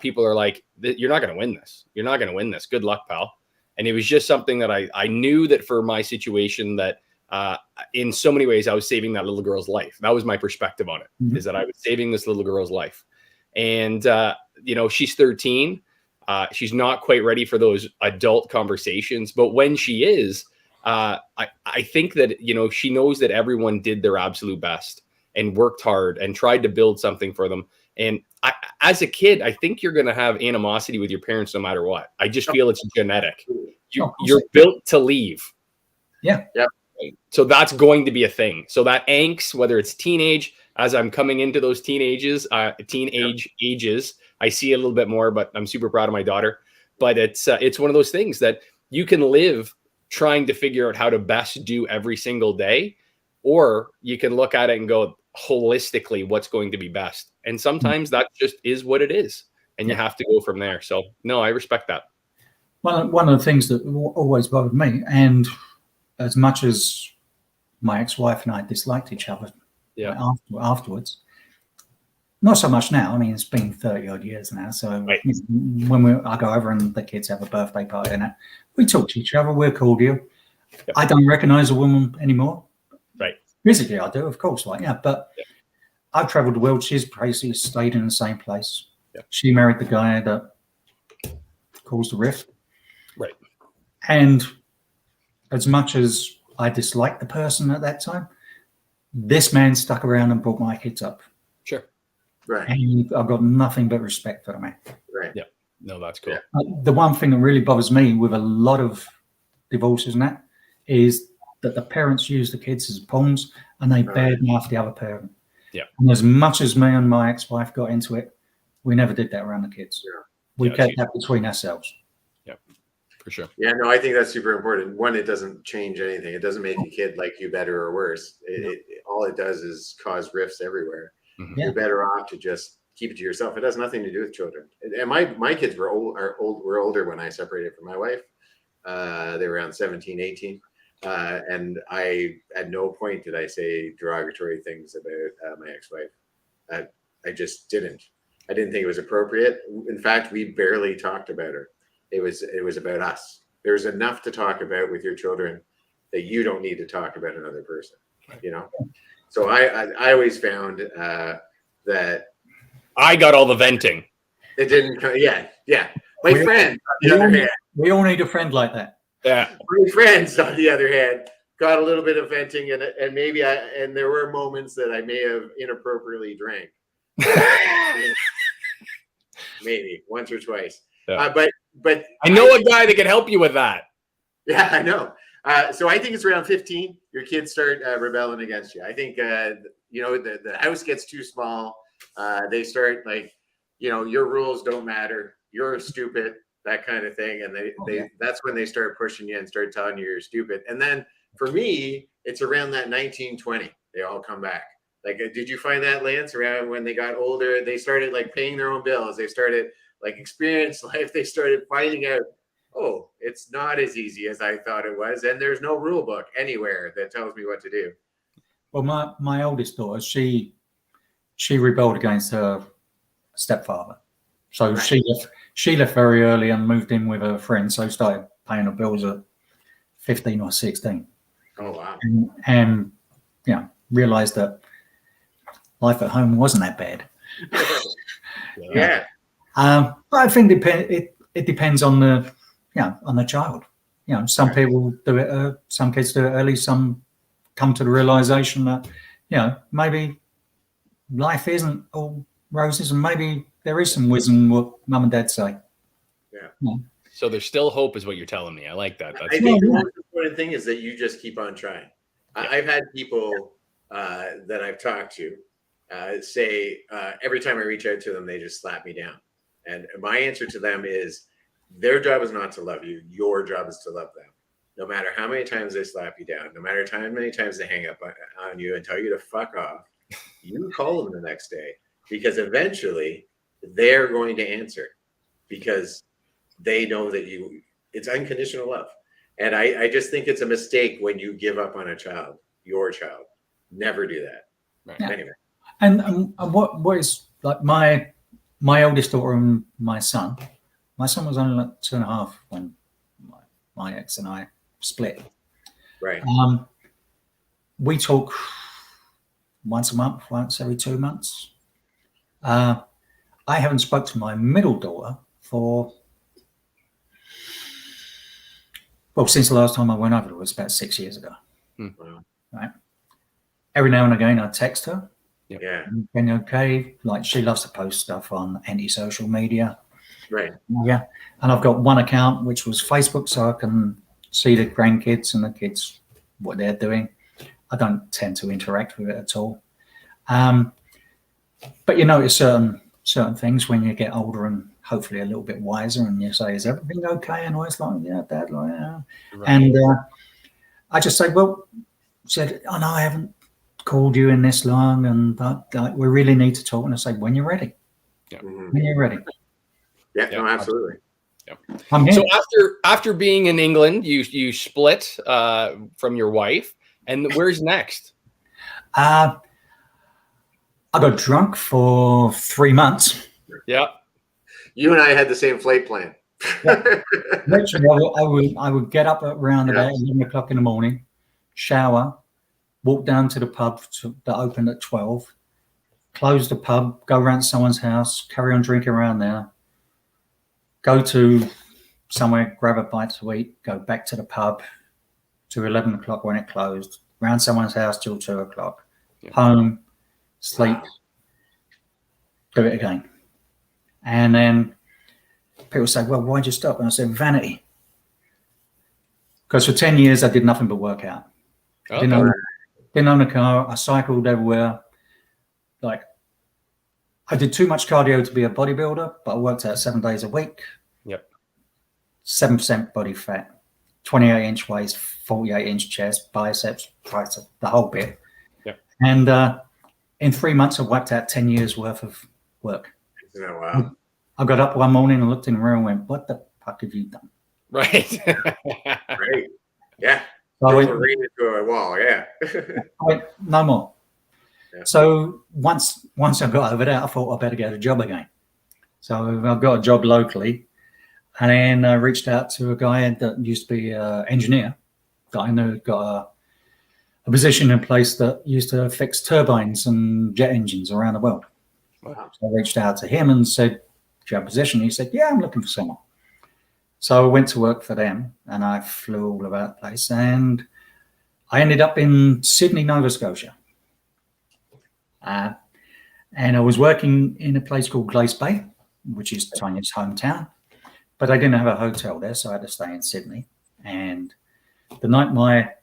[SPEAKER 1] people are like, "You're not going to win this. You're not going to win this. Good luck, pal." And it was just something that I knew that for my situation that in so many ways I was saving that little girl's life. That was my perspective on it, is that I was saving this little girl's life. And, she's 13. She's not quite ready for those adult conversations. But when she is, I think that, she knows that everyone did their absolute best and worked hard and tried to build something for them. And as a kid, I think you're going to have animosity with your parents no matter what. I just feel it's genetic. You're built to leave.
[SPEAKER 3] Yeah.
[SPEAKER 2] Yeah.
[SPEAKER 1] So that's going to be a thing. So that angst, whether it's teenage, as I'm coming into those teenage ages, I see a little bit more, but I'm super proud of my daughter. But it's one of those things that you can live trying to figure out how to best do every single day, or you can look at it and go holistically, what's going to be best. And sometimes that just is what it is. And you have to go from there. So no, I respect that.
[SPEAKER 3] One of the things that always bothered me, and as much as my ex-wife and I disliked each other afterwards, not so much now. I mean, it's been 30 odd years now. So when I go over and the kids have a birthday party and we talk to each other, we're cordial. Yep. I don't recognize a woman anymore.
[SPEAKER 1] Right.
[SPEAKER 3] Physically, I do, of course. But I've traveled the world. She's basically stayed in the same place.
[SPEAKER 1] Yep.
[SPEAKER 3] She married the guy that caused the rift.
[SPEAKER 1] Right.
[SPEAKER 3] And as much as I disliked the person at that time, this man stuck around and brought my kids up.
[SPEAKER 1] Sure.
[SPEAKER 2] Right.
[SPEAKER 3] And I've got nothing but respect for the man.
[SPEAKER 2] Right.
[SPEAKER 1] Yeah. No, that's cool.
[SPEAKER 3] The one thing that really bothers me with a lot of divorces and that is that the parents use the kids as pawns and they badmouth the other parent.
[SPEAKER 1] Yeah.
[SPEAKER 3] And as much as me and my ex-wife got into it, we never did that around the kids.
[SPEAKER 2] Yeah.
[SPEAKER 3] We kept that between ourselves.
[SPEAKER 1] Yeah, for sure.
[SPEAKER 2] Yeah, no, I think that's super important. One, it doesn't change anything. It doesn't make a kid like you better or worse. All it does is cause rifts everywhere.
[SPEAKER 1] Mm-hmm.
[SPEAKER 2] You're better off to just keep it to yourself. It has nothing to do with children. And my kids were older when I separated from my wife. They were around 17, 18. And at no point did I say derogatory things about my ex-wife. I just didn't. I didn't think it was appropriate. In fact, we barely talked about her. It was about us. There's enough to talk about with your children that you don't need to talk about another person, you know? So I always found that
[SPEAKER 1] I got all the venting.
[SPEAKER 2] it didn't come. Yeah. My friends, on the other hand.
[SPEAKER 3] We all need a friend like that.
[SPEAKER 1] Yeah.
[SPEAKER 2] My friends, on the other hand, got a little bit of venting, and maybe and there were moments that I may have inappropriately drank. Maybe once or twice.
[SPEAKER 1] Yeah.
[SPEAKER 2] But
[SPEAKER 1] I know a guy that can help you with that.
[SPEAKER 2] Yeah, I know. So I think it's around 15. Your kids start rebelling against you. I think the house gets too small. They start like, your rules don't matter. You're stupid, that kind of thing. And that's when they start pushing you and start telling you you're stupid. And then for me, it's around that 1920. They all come back. Like, did you find that, Lance? Around when they got older, they started like paying their own bills. They started like experience life. They started finding out, oh, it's not as easy as I thought it was, and there's no rule book anywhere that tells me what to do.
[SPEAKER 3] Well, my oldest daughter, she rebelled against her stepfather, so right. she left very early and moved in with her friend. So started paying her bills at 15 or 16.
[SPEAKER 2] Oh wow!
[SPEAKER 3] And realized that life at home wasn't that bad.
[SPEAKER 2] Yeah.
[SPEAKER 3] But I think it depends on the child. Some people do it. Some kids do it early. Some come to the realization that maybe life isn't all roses, and maybe there is some wisdom what mum and dad say.
[SPEAKER 2] Yeah.
[SPEAKER 1] So there's still hope, is what you're telling me. I like that.
[SPEAKER 2] I think the most important thing is that you just keep on trying. Yeah. I've had people that I've talked to say every time I reach out to them, they just slap me down. And my answer to them is, their job is not to love you. Your job is to love them. No matter how many times they slap you down, no matter how many times they hang up on you and tell you to fuck off, you call them the next day, because eventually they're going to answer, because they know that it's unconditional love. And I just think it's a mistake when you give up on a child, your child. Never do that. Right. Yeah. Anyway.
[SPEAKER 3] And what is like my oldest daughter and my son was only like 2.5 when my ex and I split.
[SPEAKER 2] Right.
[SPEAKER 3] We talk once a month, once every 2 months. I haven't spoke to my middle daughter since the last time I went over, it was about 6 years ago.
[SPEAKER 2] Wow.
[SPEAKER 3] Right. Every now and again, I text her.
[SPEAKER 2] Yeah.
[SPEAKER 3] And okay, like she loves to post stuff on anti-social media.
[SPEAKER 2] Right.
[SPEAKER 3] Yeah. And I've got one account which was Facebook, so I can see the grandkids and the kids, what they're doing. I don't tend to interact with it at all. But you notice certain things when you get older and hopefully a little bit wiser, and you say, is everything okay? And I was like, yeah, Dad, like, yeah. Right. And I just say, oh no, I haven't called you in this long, and we really need to talk. And I say, when you're ready.
[SPEAKER 1] Yeah.
[SPEAKER 3] When you're ready.
[SPEAKER 2] Yeah, no, absolutely.
[SPEAKER 1] Yeah. So after being in England, you split from your wife, and where's next?
[SPEAKER 3] I got drunk for 3 months.
[SPEAKER 1] Yeah.
[SPEAKER 2] You and I had the same flight plan.
[SPEAKER 3] Yeah. Literally, I would get up around about 11 o'clock in the morning, shower, walk down to the pub that opened at 12, close the pub, go around someone's house, carry on drinking around there, go to somewhere, grab a bite to eat, go back to the pub to 11 o'clock when it closed, around someone's house till 2 o'clock, home, sleep, do it again. And then people say, well, why'd you stop? And I said, vanity. Because for 10 years, I did nothing but work out. Okay. Didn't own a car. I cycled everywhere. Like, I did too much cardio to be a bodybuilder, but I worked out 7 days a week.
[SPEAKER 1] Yep.
[SPEAKER 3] 7% body fat, 28-inch waist, 48-inch chest, biceps, triceps, the whole bit.
[SPEAKER 1] Yep.
[SPEAKER 3] And in 3 months, I wiped out 10 years worth of work.
[SPEAKER 2] Oh, wow.
[SPEAKER 3] I got up one morning and looked in the mirror and went, "What the fuck have you done?"
[SPEAKER 1] Right.
[SPEAKER 2] Right. Yeah.
[SPEAKER 3] So I went,
[SPEAKER 2] Right into a wall. Yeah.
[SPEAKER 3] no more.
[SPEAKER 2] Yeah.
[SPEAKER 3] So once I got over that, I thought I better get a job again. So I got a job locally, and then I reached out to a guy that used to be an engineer that I knew got a position in place that used to fix turbines and jet engines around the world.
[SPEAKER 2] Wow.
[SPEAKER 3] So I reached out to him and said, "Do you have a position?" He said, "Yeah, I'm looking for someone." So I went to work for them, and I flew all about the place, and I ended up in Sydney, Nova Scotia. And I was working in a place called Glace Bay, which is Tanya's hometown, but I didn't have a hotel there, so I had to stay in Sydney. And the night my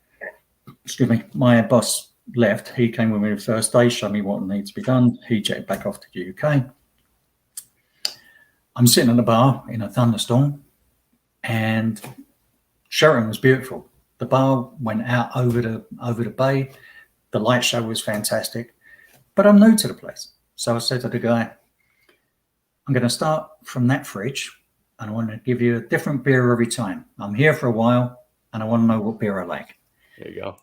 [SPEAKER 3] boss left, he came with me the first day, showed me what needs to be done. He jetted back off to the UK. I'm sitting at the bar in a thunderstorm, and Soaring was beautiful. The bar went out over the bay. The light show was fantastic, but I'm new to the place. So I said to the guy, "I'm going to start from that fridge, and I want to give you a different beer every time. I'm here for a while, and I want to know what beer I like."
[SPEAKER 1] There you go.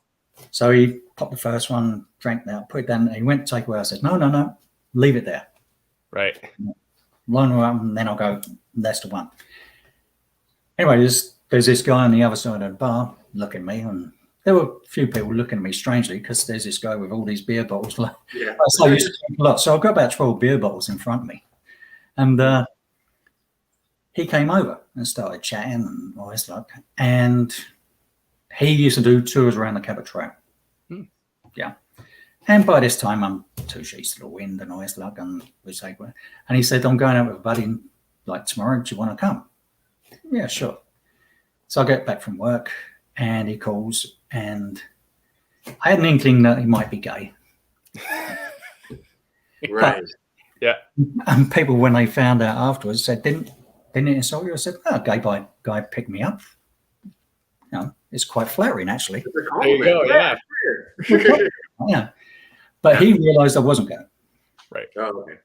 [SPEAKER 3] So he popped the first one, drank that, put it down, and he went to take away. I said, no, leave it there.
[SPEAKER 1] Right.
[SPEAKER 3] Line her up, and then I'll go, "That's the one." Anyway, there's this guy on the other side of the bar looking at me, and there were a few people looking at me strangely because there's this guy with all these beer bottles.
[SPEAKER 2] Yeah.
[SPEAKER 3] So I used to drink a lot. So I've got about 12 beer bottles in front of me. And he came over and started chatting and all this like. And he used to do tours around the Cabot Trail. Yeah. And by this time, I'm 2 sheets to the wind and all this like. And he said, "I'm going out with a buddy like tomorrow. Do you want to come?" "Yeah, sure." So I get back from work and he calls, and I had an inkling that he might be gay.
[SPEAKER 2] Right.
[SPEAKER 1] Yeah.
[SPEAKER 3] And people, when they found out afterwards, said, didn't it insult you?" I said, "No, gay guy picked me up." You know, it's quite flattering, actually.
[SPEAKER 1] There you go. Yeah.
[SPEAKER 3] Yeah. But he realised I wasn't gay.
[SPEAKER 1] Right.
[SPEAKER 2] Oh, okay.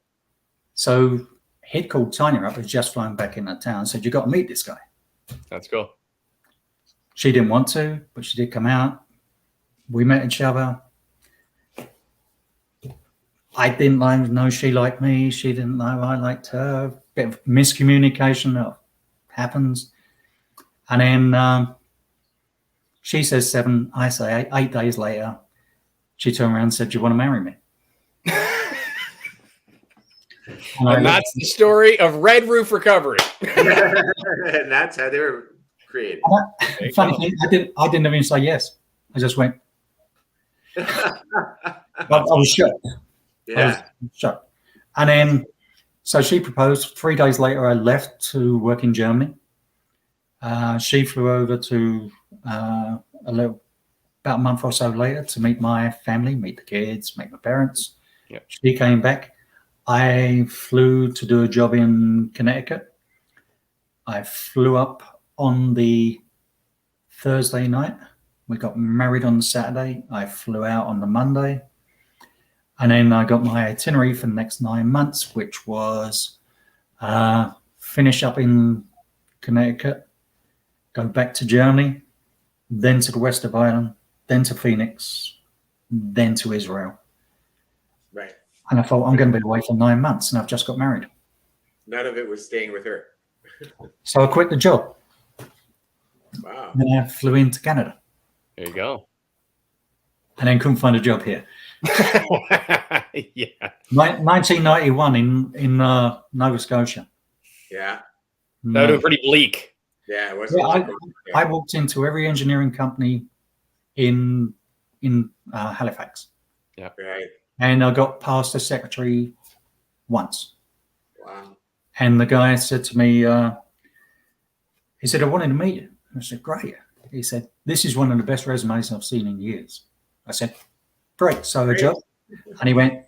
[SPEAKER 3] So he'd called Tanya up, who'd just flown back into town, and said, "You got to meet this guy."
[SPEAKER 1] That's cool.
[SPEAKER 3] She didn't want to, but she did come out. We met each other. I didn't know she liked me. She didn't know I liked her. Bit of miscommunication that happens. And then she says 7, I say 8. 8 days later, she turned around and said, "Do you want to marry me?"
[SPEAKER 1] And that's the story of Red Roof Recovery.
[SPEAKER 2] And that's how they were created.
[SPEAKER 3] Funny thing, I didn't even say yes. I just went. I was shocked.
[SPEAKER 2] Yeah.
[SPEAKER 3] I was shocked. And then, so she proposed. 3 days later, I left to work in Germany. She flew over to about a month or so later to meet my family, meet the kids, meet my parents.
[SPEAKER 1] Yep.
[SPEAKER 3] She came back. I flew to do a job in Connecticut. I flew up on the Thursday night. We got married on the Saturday. I flew out on the Monday. And then I got my itinerary for the next 9 months, which was finish up in Connecticut, go back to Germany, then to the west of Ireland, then to Phoenix, then to Israel.
[SPEAKER 2] Right.
[SPEAKER 3] And I thought, I'm going to be away for 9 months, and I've just got married.
[SPEAKER 2] None of it was staying with her.
[SPEAKER 3] So I quit the job.
[SPEAKER 2] Wow.
[SPEAKER 3] And then I flew into Canada.
[SPEAKER 1] There you go.
[SPEAKER 3] And then couldn't find a job here.
[SPEAKER 1] Yeah.
[SPEAKER 3] 1991 in Nova Scotia.
[SPEAKER 2] Yeah.
[SPEAKER 1] That would have been pretty bleak.
[SPEAKER 2] Yeah. It was.
[SPEAKER 3] Yeah, I walked into every engineering company in Halifax.
[SPEAKER 1] Yeah.
[SPEAKER 2] Right.
[SPEAKER 3] And I got past the secretary once.
[SPEAKER 2] Wow.
[SPEAKER 3] And the guy said to me, he said, "I wanted to meet you." I said, "Great." He said, "This is one of the best resumes I've seen in years." I said, "Great, so a job?" And he went,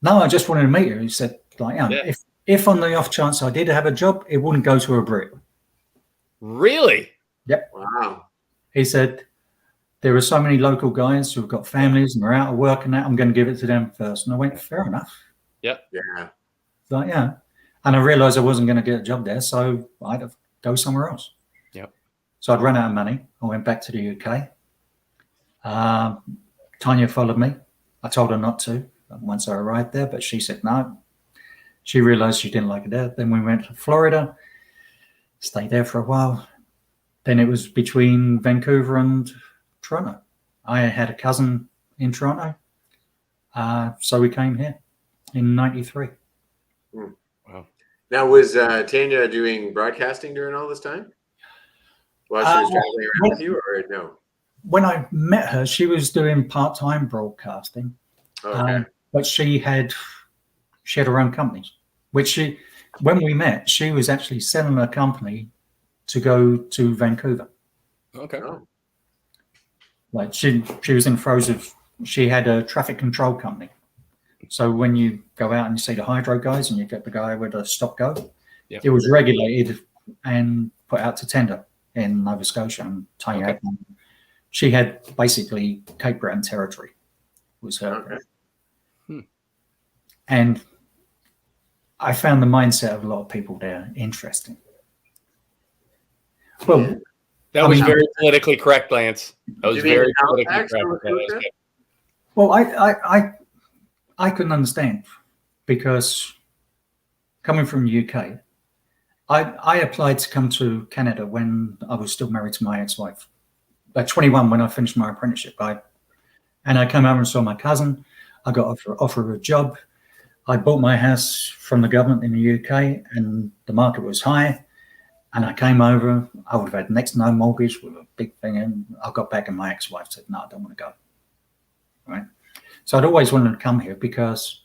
[SPEAKER 3] "No, I just wanted to meet you." He said, "Like, if on the off chance I did have a job, it wouldn't go to a Brit."
[SPEAKER 1] Really?
[SPEAKER 3] Yep.
[SPEAKER 2] Wow.
[SPEAKER 3] He said, "There are so many local guys who've got families and they're out of work and that. I'm going to give it to them first." And I went, "Fair enough."
[SPEAKER 1] Yep.
[SPEAKER 2] Yeah.
[SPEAKER 3] Like, yeah. And I realized I wasn't going to get a job there, so I had to go somewhere else.
[SPEAKER 1] Yep.
[SPEAKER 3] So I'd run out of money. I went back to the UK. Tanya followed me. I told her not to once I arrived there, but she said no. She realized she didn't like it there. Then we went to Florida, stayed there for a while. Then it was between Vancouver and Toronto. I had a cousin in Toronto, so we came here in '93.
[SPEAKER 1] Wow.
[SPEAKER 2] Now, was Tanya doing broadcasting during all this time? While she was traveling around with you, or no?
[SPEAKER 3] When I met her, she was doing part-time broadcasting, but she had her own companies. When we met, she was actually selling her company to go to Vancouver.
[SPEAKER 1] Okay.
[SPEAKER 2] Oh.
[SPEAKER 3] Like she was in the throes of. She had a traffic control company. So when you go out and you see the hydro guys and you get the guy with a stop go, it was regulated and put out to tender in Nova Scotia. And Tanya she had basically Cape Breton territory was her.
[SPEAKER 2] Okay.
[SPEAKER 3] And I found the mindset of a lot of people there interesting. Well,
[SPEAKER 1] that was very politically correct, Lance. That was very politically correct.
[SPEAKER 3] Well, I couldn't understand because coming from the UK, I applied to come to Canada when I was still married to my ex-wife. At 21, when I finished my apprenticeship, and I came over and saw my cousin. I got offered a job. I bought my house from the government in the UK, and the market was high. And I came over. I would have had next to no mortgage with a big thing, and I got back, and my ex-wife said, "No, I don't want to go." Right. So I'd always wanted to come here because,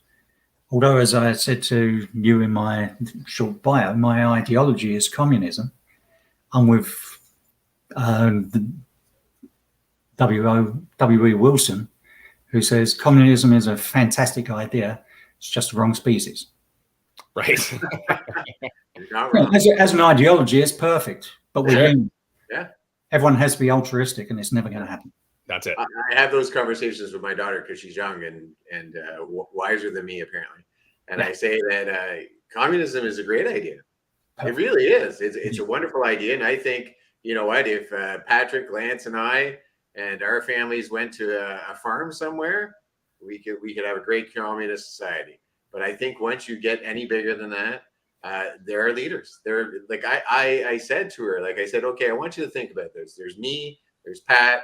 [SPEAKER 3] although, as I said to you in my short bio, my ideology is communism. I'm with W.E. Wilson, who says communism is a fantastic idea. It's just the wrong species.
[SPEAKER 1] Right.
[SPEAKER 3] As an ideology, it's perfect, but with everyone has to be altruistic, and it's never going to happen.
[SPEAKER 1] That's it.
[SPEAKER 2] I have those conversations with my daughter because she's young and wiser than me, apparently. And I say that communism is a great idea. It really is. It's a wonderful idea. And I think, you know what, if Patrick, Lance, and I and our families went to a farm somewhere, we could have a great communist society. But I think once you get any bigger than that, there are leaders. There, like I said to her, like I said, okay, I want you to think about this. There's me, there's Pat.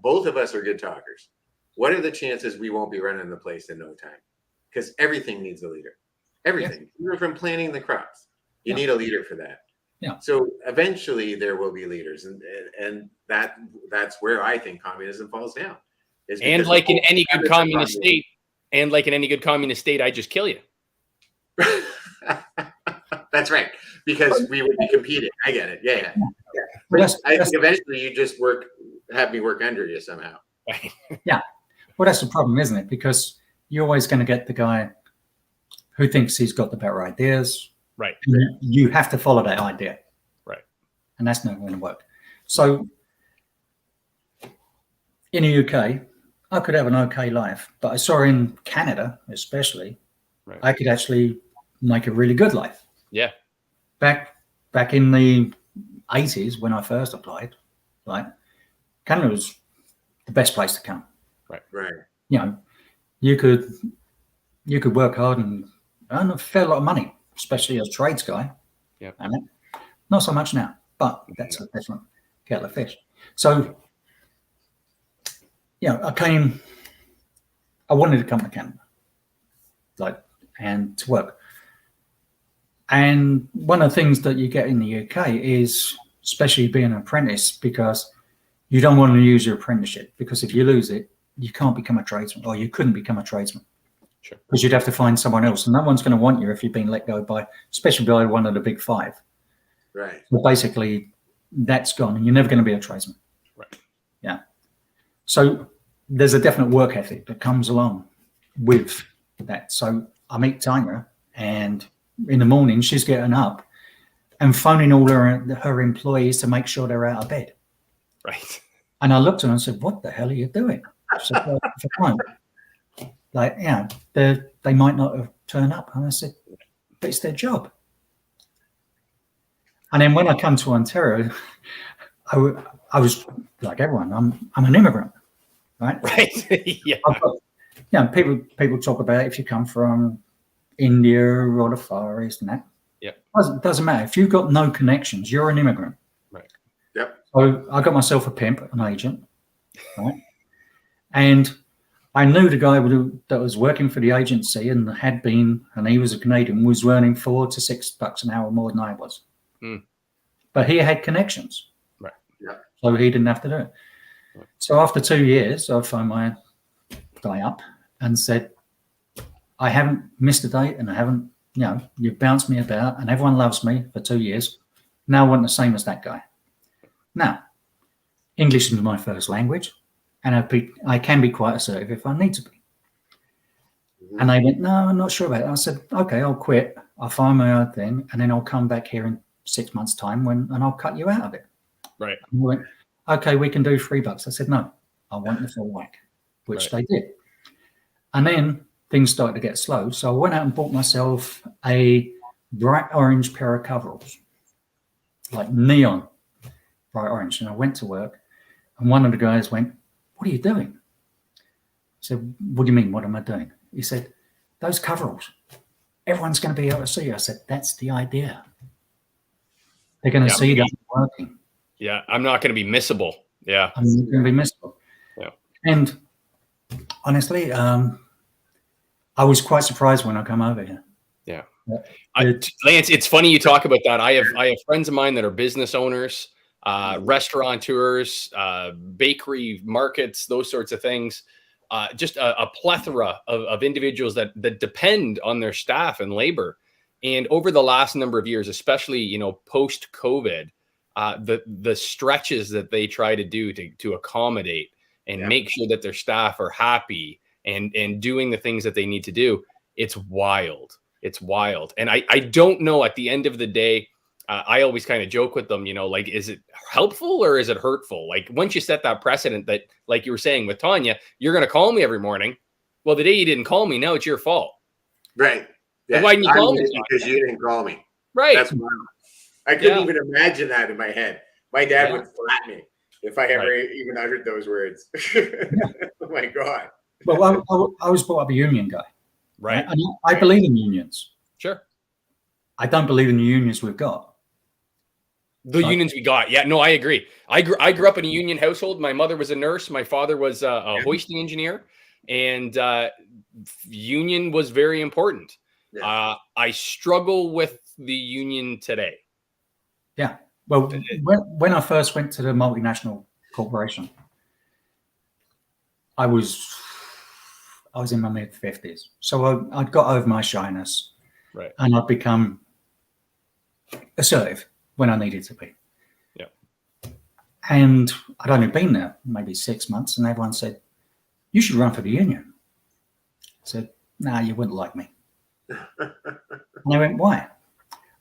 [SPEAKER 2] Both of us are good talkers. What are the chances we won't be running the place in no time? Because everything needs a leader. Everything. Even from planting the crops, you need a leader for that.
[SPEAKER 3] Yeah.
[SPEAKER 2] So eventually there will be leaders, and that's where I think communism falls down.
[SPEAKER 1] And like in any good communist state, I just kill you.
[SPEAKER 2] That's right, because we would be competing. I get it. Yeah. But I think eventually you just have me work under you somehow.
[SPEAKER 3] Yeah. Well, that's the problem, isn't it? Because you're always going to get the guy who thinks he's got the better ideas.
[SPEAKER 1] Right.
[SPEAKER 3] You have to follow that idea.
[SPEAKER 1] Right.
[SPEAKER 3] And that's not going to work. So in the UK, I could have an okay life, but I saw in Canada, especially, I could actually make a really good life.
[SPEAKER 1] Yeah.
[SPEAKER 3] Back in the 80s when I first applied, Canada was the best place to come.
[SPEAKER 2] Right.
[SPEAKER 3] You know, you could work hard and earn a fair lot of money, especially as a trades guy.
[SPEAKER 1] Yeah.
[SPEAKER 3] Not so much now, but that's a different kettle of fish. So, I wanted to come to Canada, and to work. And one of the things that you get in the UK is, especially being an apprentice, because you don't want to use your apprenticeship, because if you lose it, you can't become a tradesman, or you couldn't become a tradesman.
[SPEAKER 1] Sure.
[SPEAKER 3] Because you'd have to find someone else, and no one's going to want you if you've been let go especially by one of the big five.
[SPEAKER 2] Right.
[SPEAKER 3] So basically, that's gone, and you're never going to be a tradesman.
[SPEAKER 1] Right.
[SPEAKER 3] Yeah. So there's a definite work ethic that comes along with that. So I meet Tanya, and in the morning she's getting up and phoning all her employees to make sure they're out of bed.
[SPEAKER 1] Right.
[SPEAKER 3] And I looked at her and said, "What the hell are you doing?" She said, "Well, for fun." They might not have turned up. And I said, but it's their job. And then when I come to Ontario, I was like everyone. I'm an immigrant, right?
[SPEAKER 1] Right.
[SPEAKER 3] Yeah. People talk about if you come from India or the Far East and that.
[SPEAKER 1] Yeah.
[SPEAKER 3] Doesn't matter. If you've got no connections, you're an immigrant.
[SPEAKER 1] Right.
[SPEAKER 2] Yep.
[SPEAKER 3] So I got myself a pimp, an agent, right? And I knew the guy that was working for the agency and had been, and he was a Canadian, was earning $4 to $6 an hour more than I was.
[SPEAKER 1] Mm.
[SPEAKER 3] But he had connections.
[SPEAKER 1] Right.
[SPEAKER 2] Yeah.
[SPEAKER 3] So he didn't have to do it.
[SPEAKER 1] Right.
[SPEAKER 3] So after 2 years, I phoned my guy up and said, I haven't missed a date and I haven't, you've bounced me about and everyone loves me for 2 years. Now I want the same as that guy. Now, English is my first language and I can be quite assertive if I need to be.
[SPEAKER 2] Mm-hmm.
[SPEAKER 3] And they went, no, I'm not sure about it. I said, okay, I'll quit. I'll find my own thing and then I'll come back here in 6 months' time and I'll cut you out of it.
[SPEAKER 1] Right.
[SPEAKER 3] And they went, okay, we can do $3. I said, no, I want the full whack, which they did. And then things started to get slow. So I went out and bought myself a bright orange pair of coveralls, like neon bright orange. And I went to work and one of the guys went, what are you doing? I said, what do you mean? What am I doing? He said, those coveralls, everyone's going to be able to see you. I said, that's the idea. They're going to see that working.
[SPEAKER 1] Yeah. I'm not going to be missable. Yeah.
[SPEAKER 3] I'm not going to be missable.
[SPEAKER 1] Yeah.
[SPEAKER 3] And honestly, I was quite surprised when I come over here.
[SPEAKER 1] Yeah. Lance, it's funny you talk about that. I have friends of mine that are business owners, restaurateurs, bakery markets, those sorts of things. Just a plethora of individuals that depend on their staff and labor. And over the last number of years, especially, post COVID, the stretches that they try to do to accommodate and make sure that their staff are happy and doing the things that they need to do, it's wild. It's wild. And I don't know, at the end of the day, I always kind of joke with them, like, is it helpful or is it hurtful? Like, once you set that precedent that, like you were saying with Tanya, you're going to call me every morning. Well, the day you didn't call me, now it's your fault.
[SPEAKER 2] Right.
[SPEAKER 1] Yeah. Why didn't you call me?
[SPEAKER 2] Because you didn't call me.
[SPEAKER 1] Right.
[SPEAKER 2] That's wild. I couldn't even imagine that in my head. My dad would slap me if I ever even uttered those words. Oh my God.
[SPEAKER 3] Well, I was brought up a union guy.
[SPEAKER 1] Right.
[SPEAKER 3] And I believe in unions.
[SPEAKER 1] Sure.
[SPEAKER 3] I don't believe in the unions we've got.
[SPEAKER 1] The unions we got. Yeah, no, I agree. I grew up in a union household. My mother was a nurse. My father was a hoisting engineer. And union was very important. Yeah. I struggle with the union today.
[SPEAKER 3] Yeah. Well, when I first went to the multinational corporation, I was in my mid-50s. So I'd got over my shyness.
[SPEAKER 1] Right.
[SPEAKER 3] And I'd become assertive when I needed to be.
[SPEAKER 1] Yeah.
[SPEAKER 3] And I'd only been there maybe 6 months, and everyone said, you should run for the union. I said, nah, you wouldn't like me. And they went, why?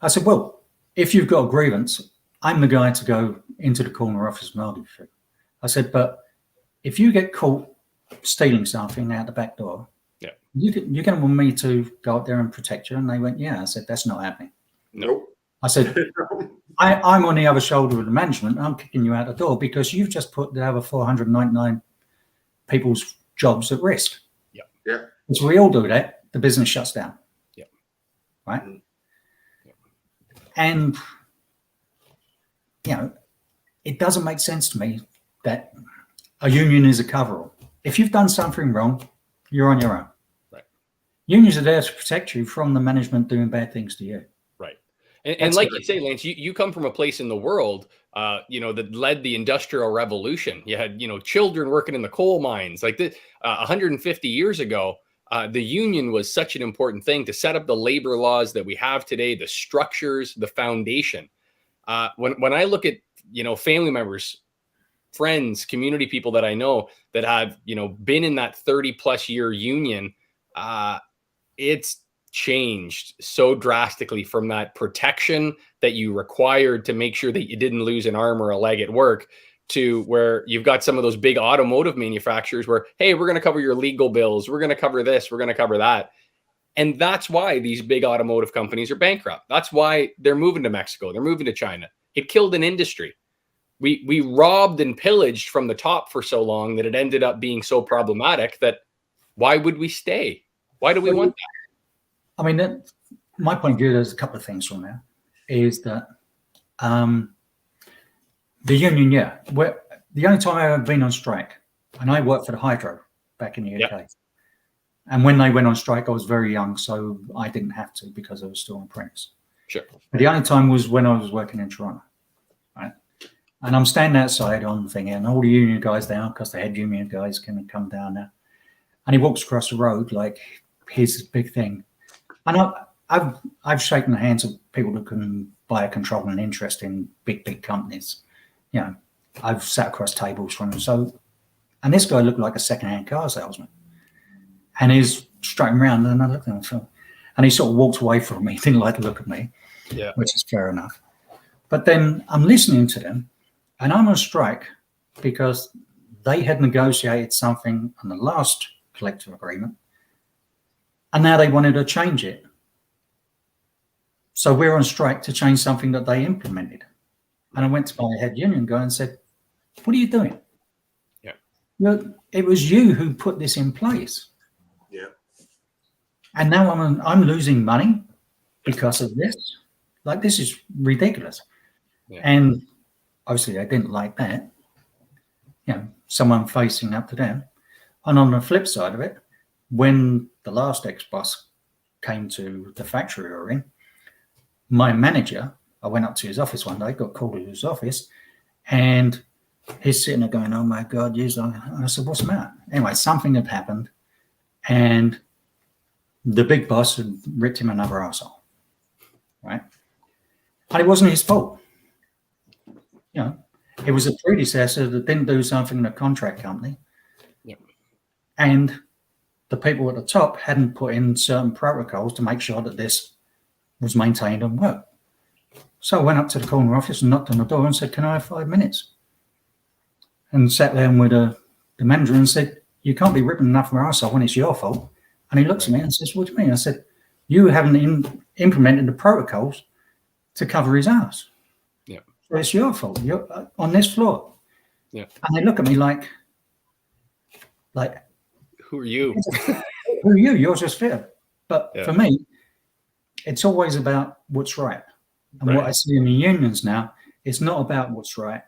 [SPEAKER 3] I said, well, if you've got a grievance, I'm the guy to go into the corner office and argue for it. I said, but if you get caught stealing something out the back door, you're going to want me to go up there and protect you? And they went, yeah. I said, that's not happening.
[SPEAKER 2] Nope.
[SPEAKER 3] I said, I'm on the other shoulder of the management. I'm kicking you out the door because you've just put the other 499 people's jobs at risk.
[SPEAKER 1] Yeah.
[SPEAKER 2] Yeah.
[SPEAKER 3] If we all do that, the business shuts down.
[SPEAKER 1] Yeah.
[SPEAKER 3] Right. Yeah. And, it doesn't make sense to me that a union is a coverall. If you've done something wrong, you're on your own.
[SPEAKER 1] Right.
[SPEAKER 3] Unions are there to protect you from the management doing bad things to you.
[SPEAKER 1] Right. And like you say, Lance, you come from a place in the world, that led the Industrial Revolution. You had, children working in the coal mines. Like 150 years ago, the union was such an important thing to set up the labor laws that we have today, the structures, the foundation. When I look at, family members, friends, community people that I know that have, been in that 30+ year union, it's changed so drastically from that protection that you required to make sure that you didn't lose an arm or a leg at work to where you've got some of those big automotive manufacturers where, hey, we're going to cover your legal bills. We're going to cover this. We're going to cover that. And that's why these big automotive companies are bankrupt. That's why they're moving to Mexico. They're moving to China. It killed an industry. We robbed and pillaged from the top for so long that it ended up being so problematic that why would we stay? Why do we want that?
[SPEAKER 3] I mean, my point of view, there's a couple of things from there, is that the union, the only time I've ever been on strike, and I worked for the Hydro back in the UK. Yep. And when they went on strike, I was very young, so I didn't have to because I was still an apprentice.
[SPEAKER 1] Sure.
[SPEAKER 3] But the only time was when I was working in Toronto, right? And I'm standing outside on the thing, and all the union guys down, because the head union guys can come down there. And he walks across the road like, here's this big thing. And I've shaken the hands of people that can buy a controlling interest in big companies. You know, I've sat across tables from them. So, and this guy looked like a secondhand car salesman. And he's strutting around, and I looked at him, and he sort of walked away from me. He didn't like to look at me, which is fair enough. But then I'm listening to them, and I'm on strike because they had negotiated something on the last collective agreement, and now they wanted to change it. So we're on strike to change something that they implemented. And I went to my head union guy and said, "What are you doing? It was you who put this in place."
[SPEAKER 2] Yeah.
[SPEAKER 3] And now I'm losing money because of this. Like, this is ridiculous. Yeah. And obviously I didn't like that. You know, someone facing up to them. And on the flip side of it, when the last ex-boss came to the factory we were in, my manager, I went up to his office one day, got called to his office, and he's sitting there going, "Oh my God, and I said, "What's the matter?" Anyway, something had happened, and the big boss had ripped him another arsehole, right? And it wasn't his fault. You know, it was a predecessor that didn't do something in a contract company. Yep. And the people at the top hadn't put in certain protocols to make sure that this was maintained and worked. So I went up to the corner office and knocked on the door and said, "Can I have 5 minutes?" And sat down with the manager and said, "You can't be ripping enough of our arsehole when it's your fault." And he looks at me and says, "What do you mean?" I said, "You haven't implemented the protocols to cover his ass. Yeah. So it's your fault. You're on this floor." Yeah. And they look at me like,
[SPEAKER 1] "Who are you?"
[SPEAKER 3] "Who are you? You're just fit." But for me, it's always about what's right. And what I see in the unions now, it's not about what's right.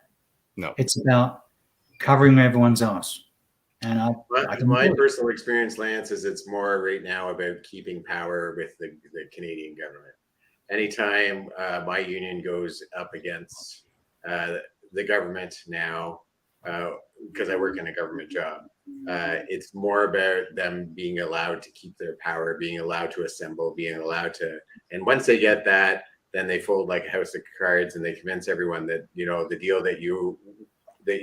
[SPEAKER 1] No.
[SPEAKER 3] It's about covering everyone's ass. And
[SPEAKER 2] my personal experience, Lance, is it's more right now about keeping power with the Canadian government. Anytime my union goes up against the government now, because I work in a government job, it's more about them being allowed to keep their power, being allowed to assemble, being allowed to, and once they get that, then they fold like a house of cards and they convince everyone that, you know, the deal that you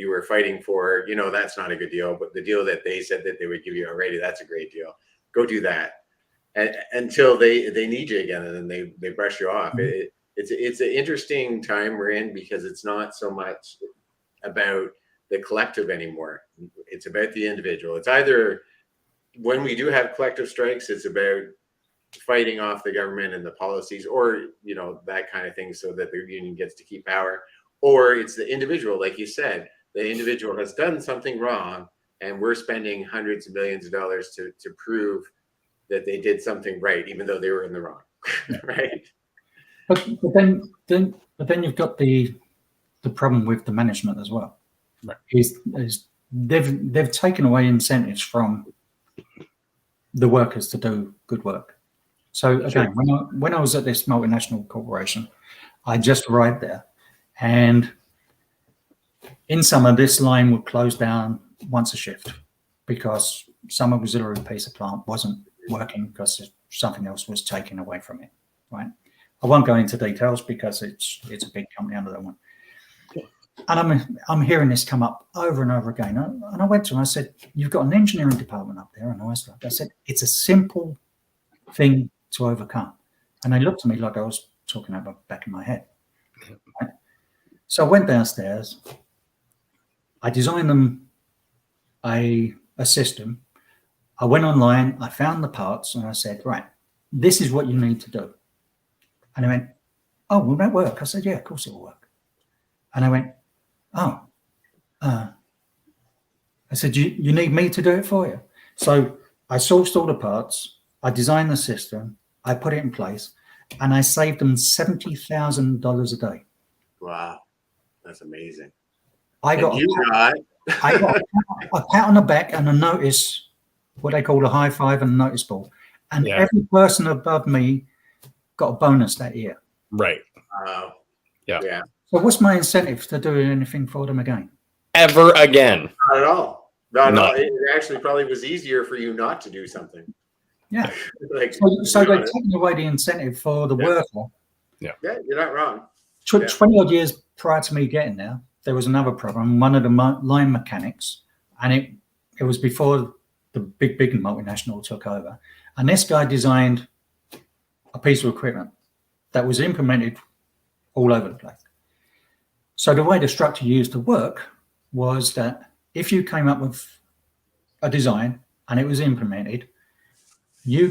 [SPEAKER 2] were fighting for, you know, that's not a good deal, but the deal that they said that they would give you already, that's a great deal. Go do that. And until they need you again, and then they brush you off. It's an interesting time we're in, because it's not so much about the collective anymore. It's about the individual. It's either, when we do have collective strikes, it's about fighting off the government and the policies, or, you know, that kind of thing, so that the union gets to keep power, or it's the individual. Like you said, the individual has done something wrong, and we're spending hundreds of millions of dollars to prove that they did something right, even though they were in the wrong. Right.
[SPEAKER 3] But then you've got the problem with the management as well.
[SPEAKER 1] Right.
[SPEAKER 3] Is they've taken away incentives from the workers to do good work. So again, when I was at this multinational corporation, I just arrived there, and in summer this line would close down once a shift because some auxiliary piece of plant wasn't working because something else was taken away from it. Right. I won't go into details because it's a big company under that one. And I'm hearing this come up over and over again. And I went to him, I said, "You've got an engineering department up there." And I said, "It's a simple thing to overcome." And they looked at me like I was talking out the back of my head. Right? So I went downstairs. I designed them a system. I went online, I found the parts, and I said, "Right, this is what you need to do. And I went, oh, will that work? I said, yeah, of course it will work. And I went, oh, I said, you need me to do it for you. So I sourced all the parts, I designed the system, I put it in place, and I saved them $70,000 a day.
[SPEAKER 2] Wow, that's amazing.
[SPEAKER 3] I got a pat on the back and a notice, what they call a high five and a notice board. And every person above me got a bonus that year.
[SPEAKER 1] Right.
[SPEAKER 2] Yeah.
[SPEAKER 3] So what's my incentive to do anything for them again?
[SPEAKER 1] Ever again?
[SPEAKER 2] Not at all. No. It actually probably was easier for you not to do something.
[SPEAKER 3] Yeah.
[SPEAKER 2] Like,
[SPEAKER 3] so they're taking away the incentive for the worker.
[SPEAKER 2] Yeah, you're not wrong.
[SPEAKER 3] 20 odd years prior to me getting there, there was another problem. One of the line mechanics, and it was before the big multinational took over. And this guy designed a piece of equipment that was implemented all over the place. So the way the structure used to work was that if you came up with a design and it was implemented, they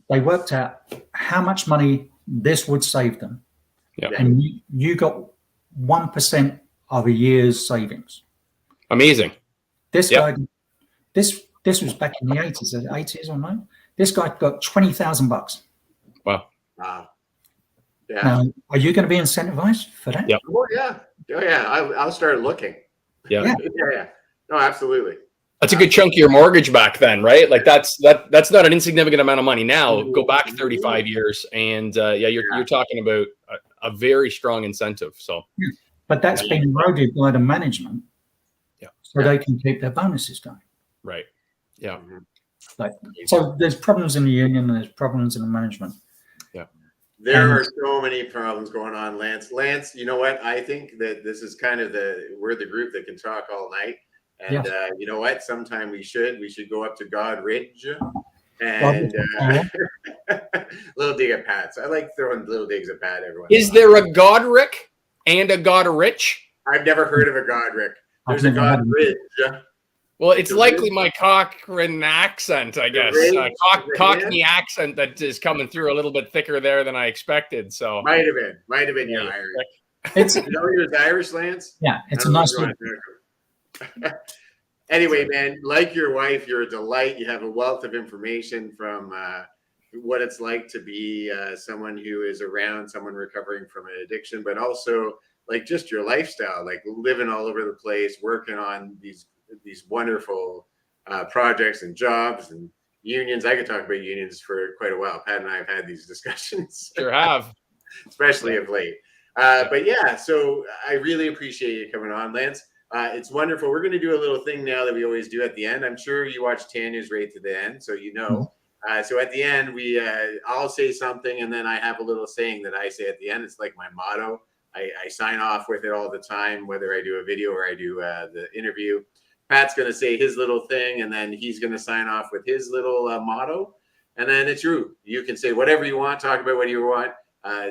[SPEAKER 3] worked out how much money this would save them.
[SPEAKER 1] Yeah.
[SPEAKER 3] And you got 1% of a year's savings.
[SPEAKER 1] Amazing.
[SPEAKER 3] This guy, this was back in the 80s or no? This guy got $20,000.
[SPEAKER 1] Wow.
[SPEAKER 2] Yeah.
[SPEAKER 3] Now, are you going to be incentivized for that?
[SPEAKER 1] Yep.
[SPEAKER 2] Oh yeah. I'll start looking.
[SPEAKER 1] Yeah.
[SPEAKER 2] No, absolutely.
[SPEAKER 1] That's a good chunk of your mortgage back then, right? Like that's not an insignificant amount of money now. Go back 35 years, and you're talking about a very strong incentive. So,
[SPEAKER 3] but that's been eroded by the management.
[SPEAKER 1] Yeah.
[SPEAKER 3] So they can keep their bonuses going.
[SPEAKER 1] Right. Yeah.
[SPEAKER 3] So there's problems in the union, and there's problems in the management.
[SPEAKER 1] Yeah.
[SPEAKER 2] There are so many problems going on, Lance. Lance, you know what? I think that this is kind of we're the group that can talk all night. And you know what? Sometime we should go up to God Ridge and little dig at Pat's. I like throwing little digs at Pat everyone.
[SPEAKER 1] Is there a Godric and a Godrich?
[SPEAKER 2] I've never heard of a Godric. There's a God Ridge.
[SPEAKER 1] Well, it's likely my Cochrane accent, I guess. Cockney accent that is coming through a little bit thicker there than I expected. So
[SPEAKER 2] might have been your Irish. You know you're Irish, Lance?
[SPEAKER 3] Yeah, it's a nice one.
[SPEAKER 2] Anyway, man, like your wife, you're a delight. You have a wealth of information from what it's like to be someone who is around someone recovering from an addiction, but also like just your lifestyle, like living all over the place, working on these wonderful projects and jobs and unions. I could talk about unions for quite a while. Pat and I have had these discussions.
[SPEAKER 1] Sure have.
[SPEAKER 2] Especially of late. But yeah, so I really appreciate you coming on, Lance. It's wonderful. We're going to do a little thing now that we always do at the end. I'm sure you watch Tanya's right to the end, so you know. So at the end, I'll say something, and then I have a little saying that I say at the end. It's like my motto. I sign off with it all the time, whether I do a video or I do the interview. Pat's going to say his little thing, and then he's going to sign off with his little motto. And then it's you. You can say whatever you want, talk about what you want,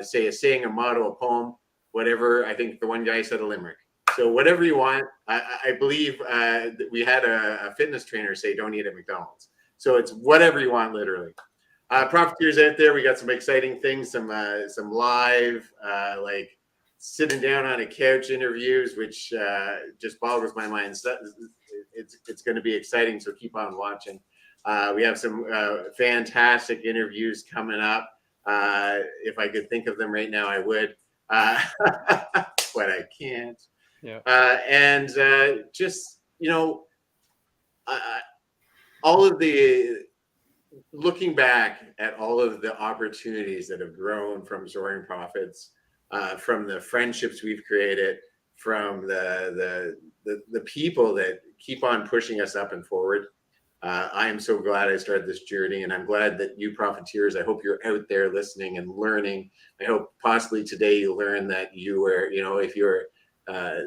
[SPEAKER 2] say a saying, a motto, a poem, whatever. I think the one guy said a limerick. So whatever you want. I believe we had a fitness trainer say, don't eat at McDonald's. So it's whatever you want, literally. Profiteers out there, we got some exciting things, some live, like sitting down on a couch interviews, which just boggles my mind. So it's going to be exciting, so keep on watching. We have some fantastic interviews coming up. If I could think of them right now, I would, but I can't.
[SPEAKER 1] Yeah.
[SPEAKER 2] And just, you know, all of the looking back at all of the opportunities that have grown from Soaring Profits, from the friendships we've created, from the people that keep on pushing us up and forward. I am so glad I started this journey, and I'm glad that you profiteers, I hope you're out there listening and learning. I hope possibly today you learn that you were, you know, if you're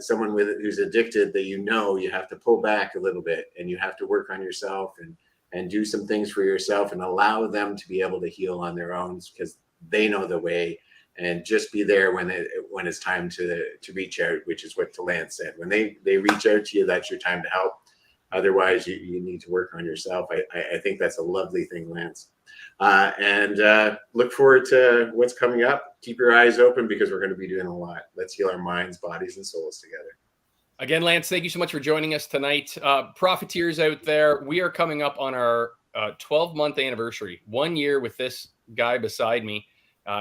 [SPEAKER 2] someone who's addicted, that you have to pull back a little bit, and you have to work on yourself and do some things for yourself and allow them to be able to heal on their own, because they know the way. And just be there when it's time to reach out, which is what Lance said. When they reach out to you, that's your time to help. Otherwise, you need to work on yourself. I think that's a lovely thing, Lance. And look forward to what's coming up. Keep your eyes open because we're going to be doing a lot. Let's heal our minds, bodies, and souls together.
[SPEAKER 1] Again, Lance, thank you so much for joining us tonight. Profiteers out there, we are coming up on our 12-month anniversary, 1 year with this guy beside me.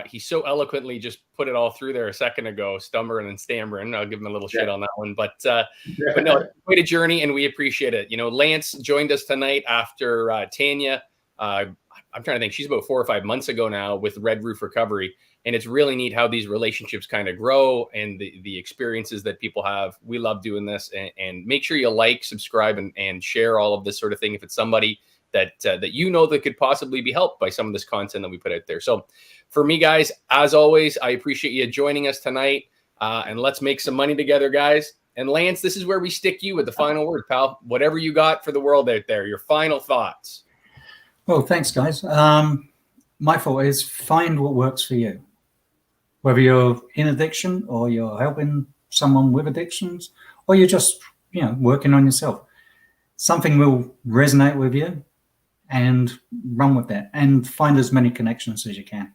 [SPEAKER 1] He so eloquently just put it all through there a second ago, stumbling and stammering. I'll give him a little shit on that one. But no, it's quite a journey, and we appreciate it. You know, Lance joined us tonight after Tanya. I'm trying to think. She's about 4 or 5 months ago now with Red Roof Recovery. And it's really neat how these relationships kind of grow and the experiences that people have. We love doing this. And make sure you like, subscribe, and share all of this sort of thing if it's somebody that you know that could possibly be helped by some of this content that we put out there. So for me, guys, as always, I appreciate you joining us tonight. And let's make some money together, guys. And Lance, this is where we stick you with the final word, pal. Whatever you got for the world out there, your final thoughts.
[SPEAKER 3] Well, thanks, guys. My thought is find what works for you. Whether you're in addiction or you're helping someone with addictions or you're just, working on yourself, something will resonate with you and run with that and find as many connections as you can.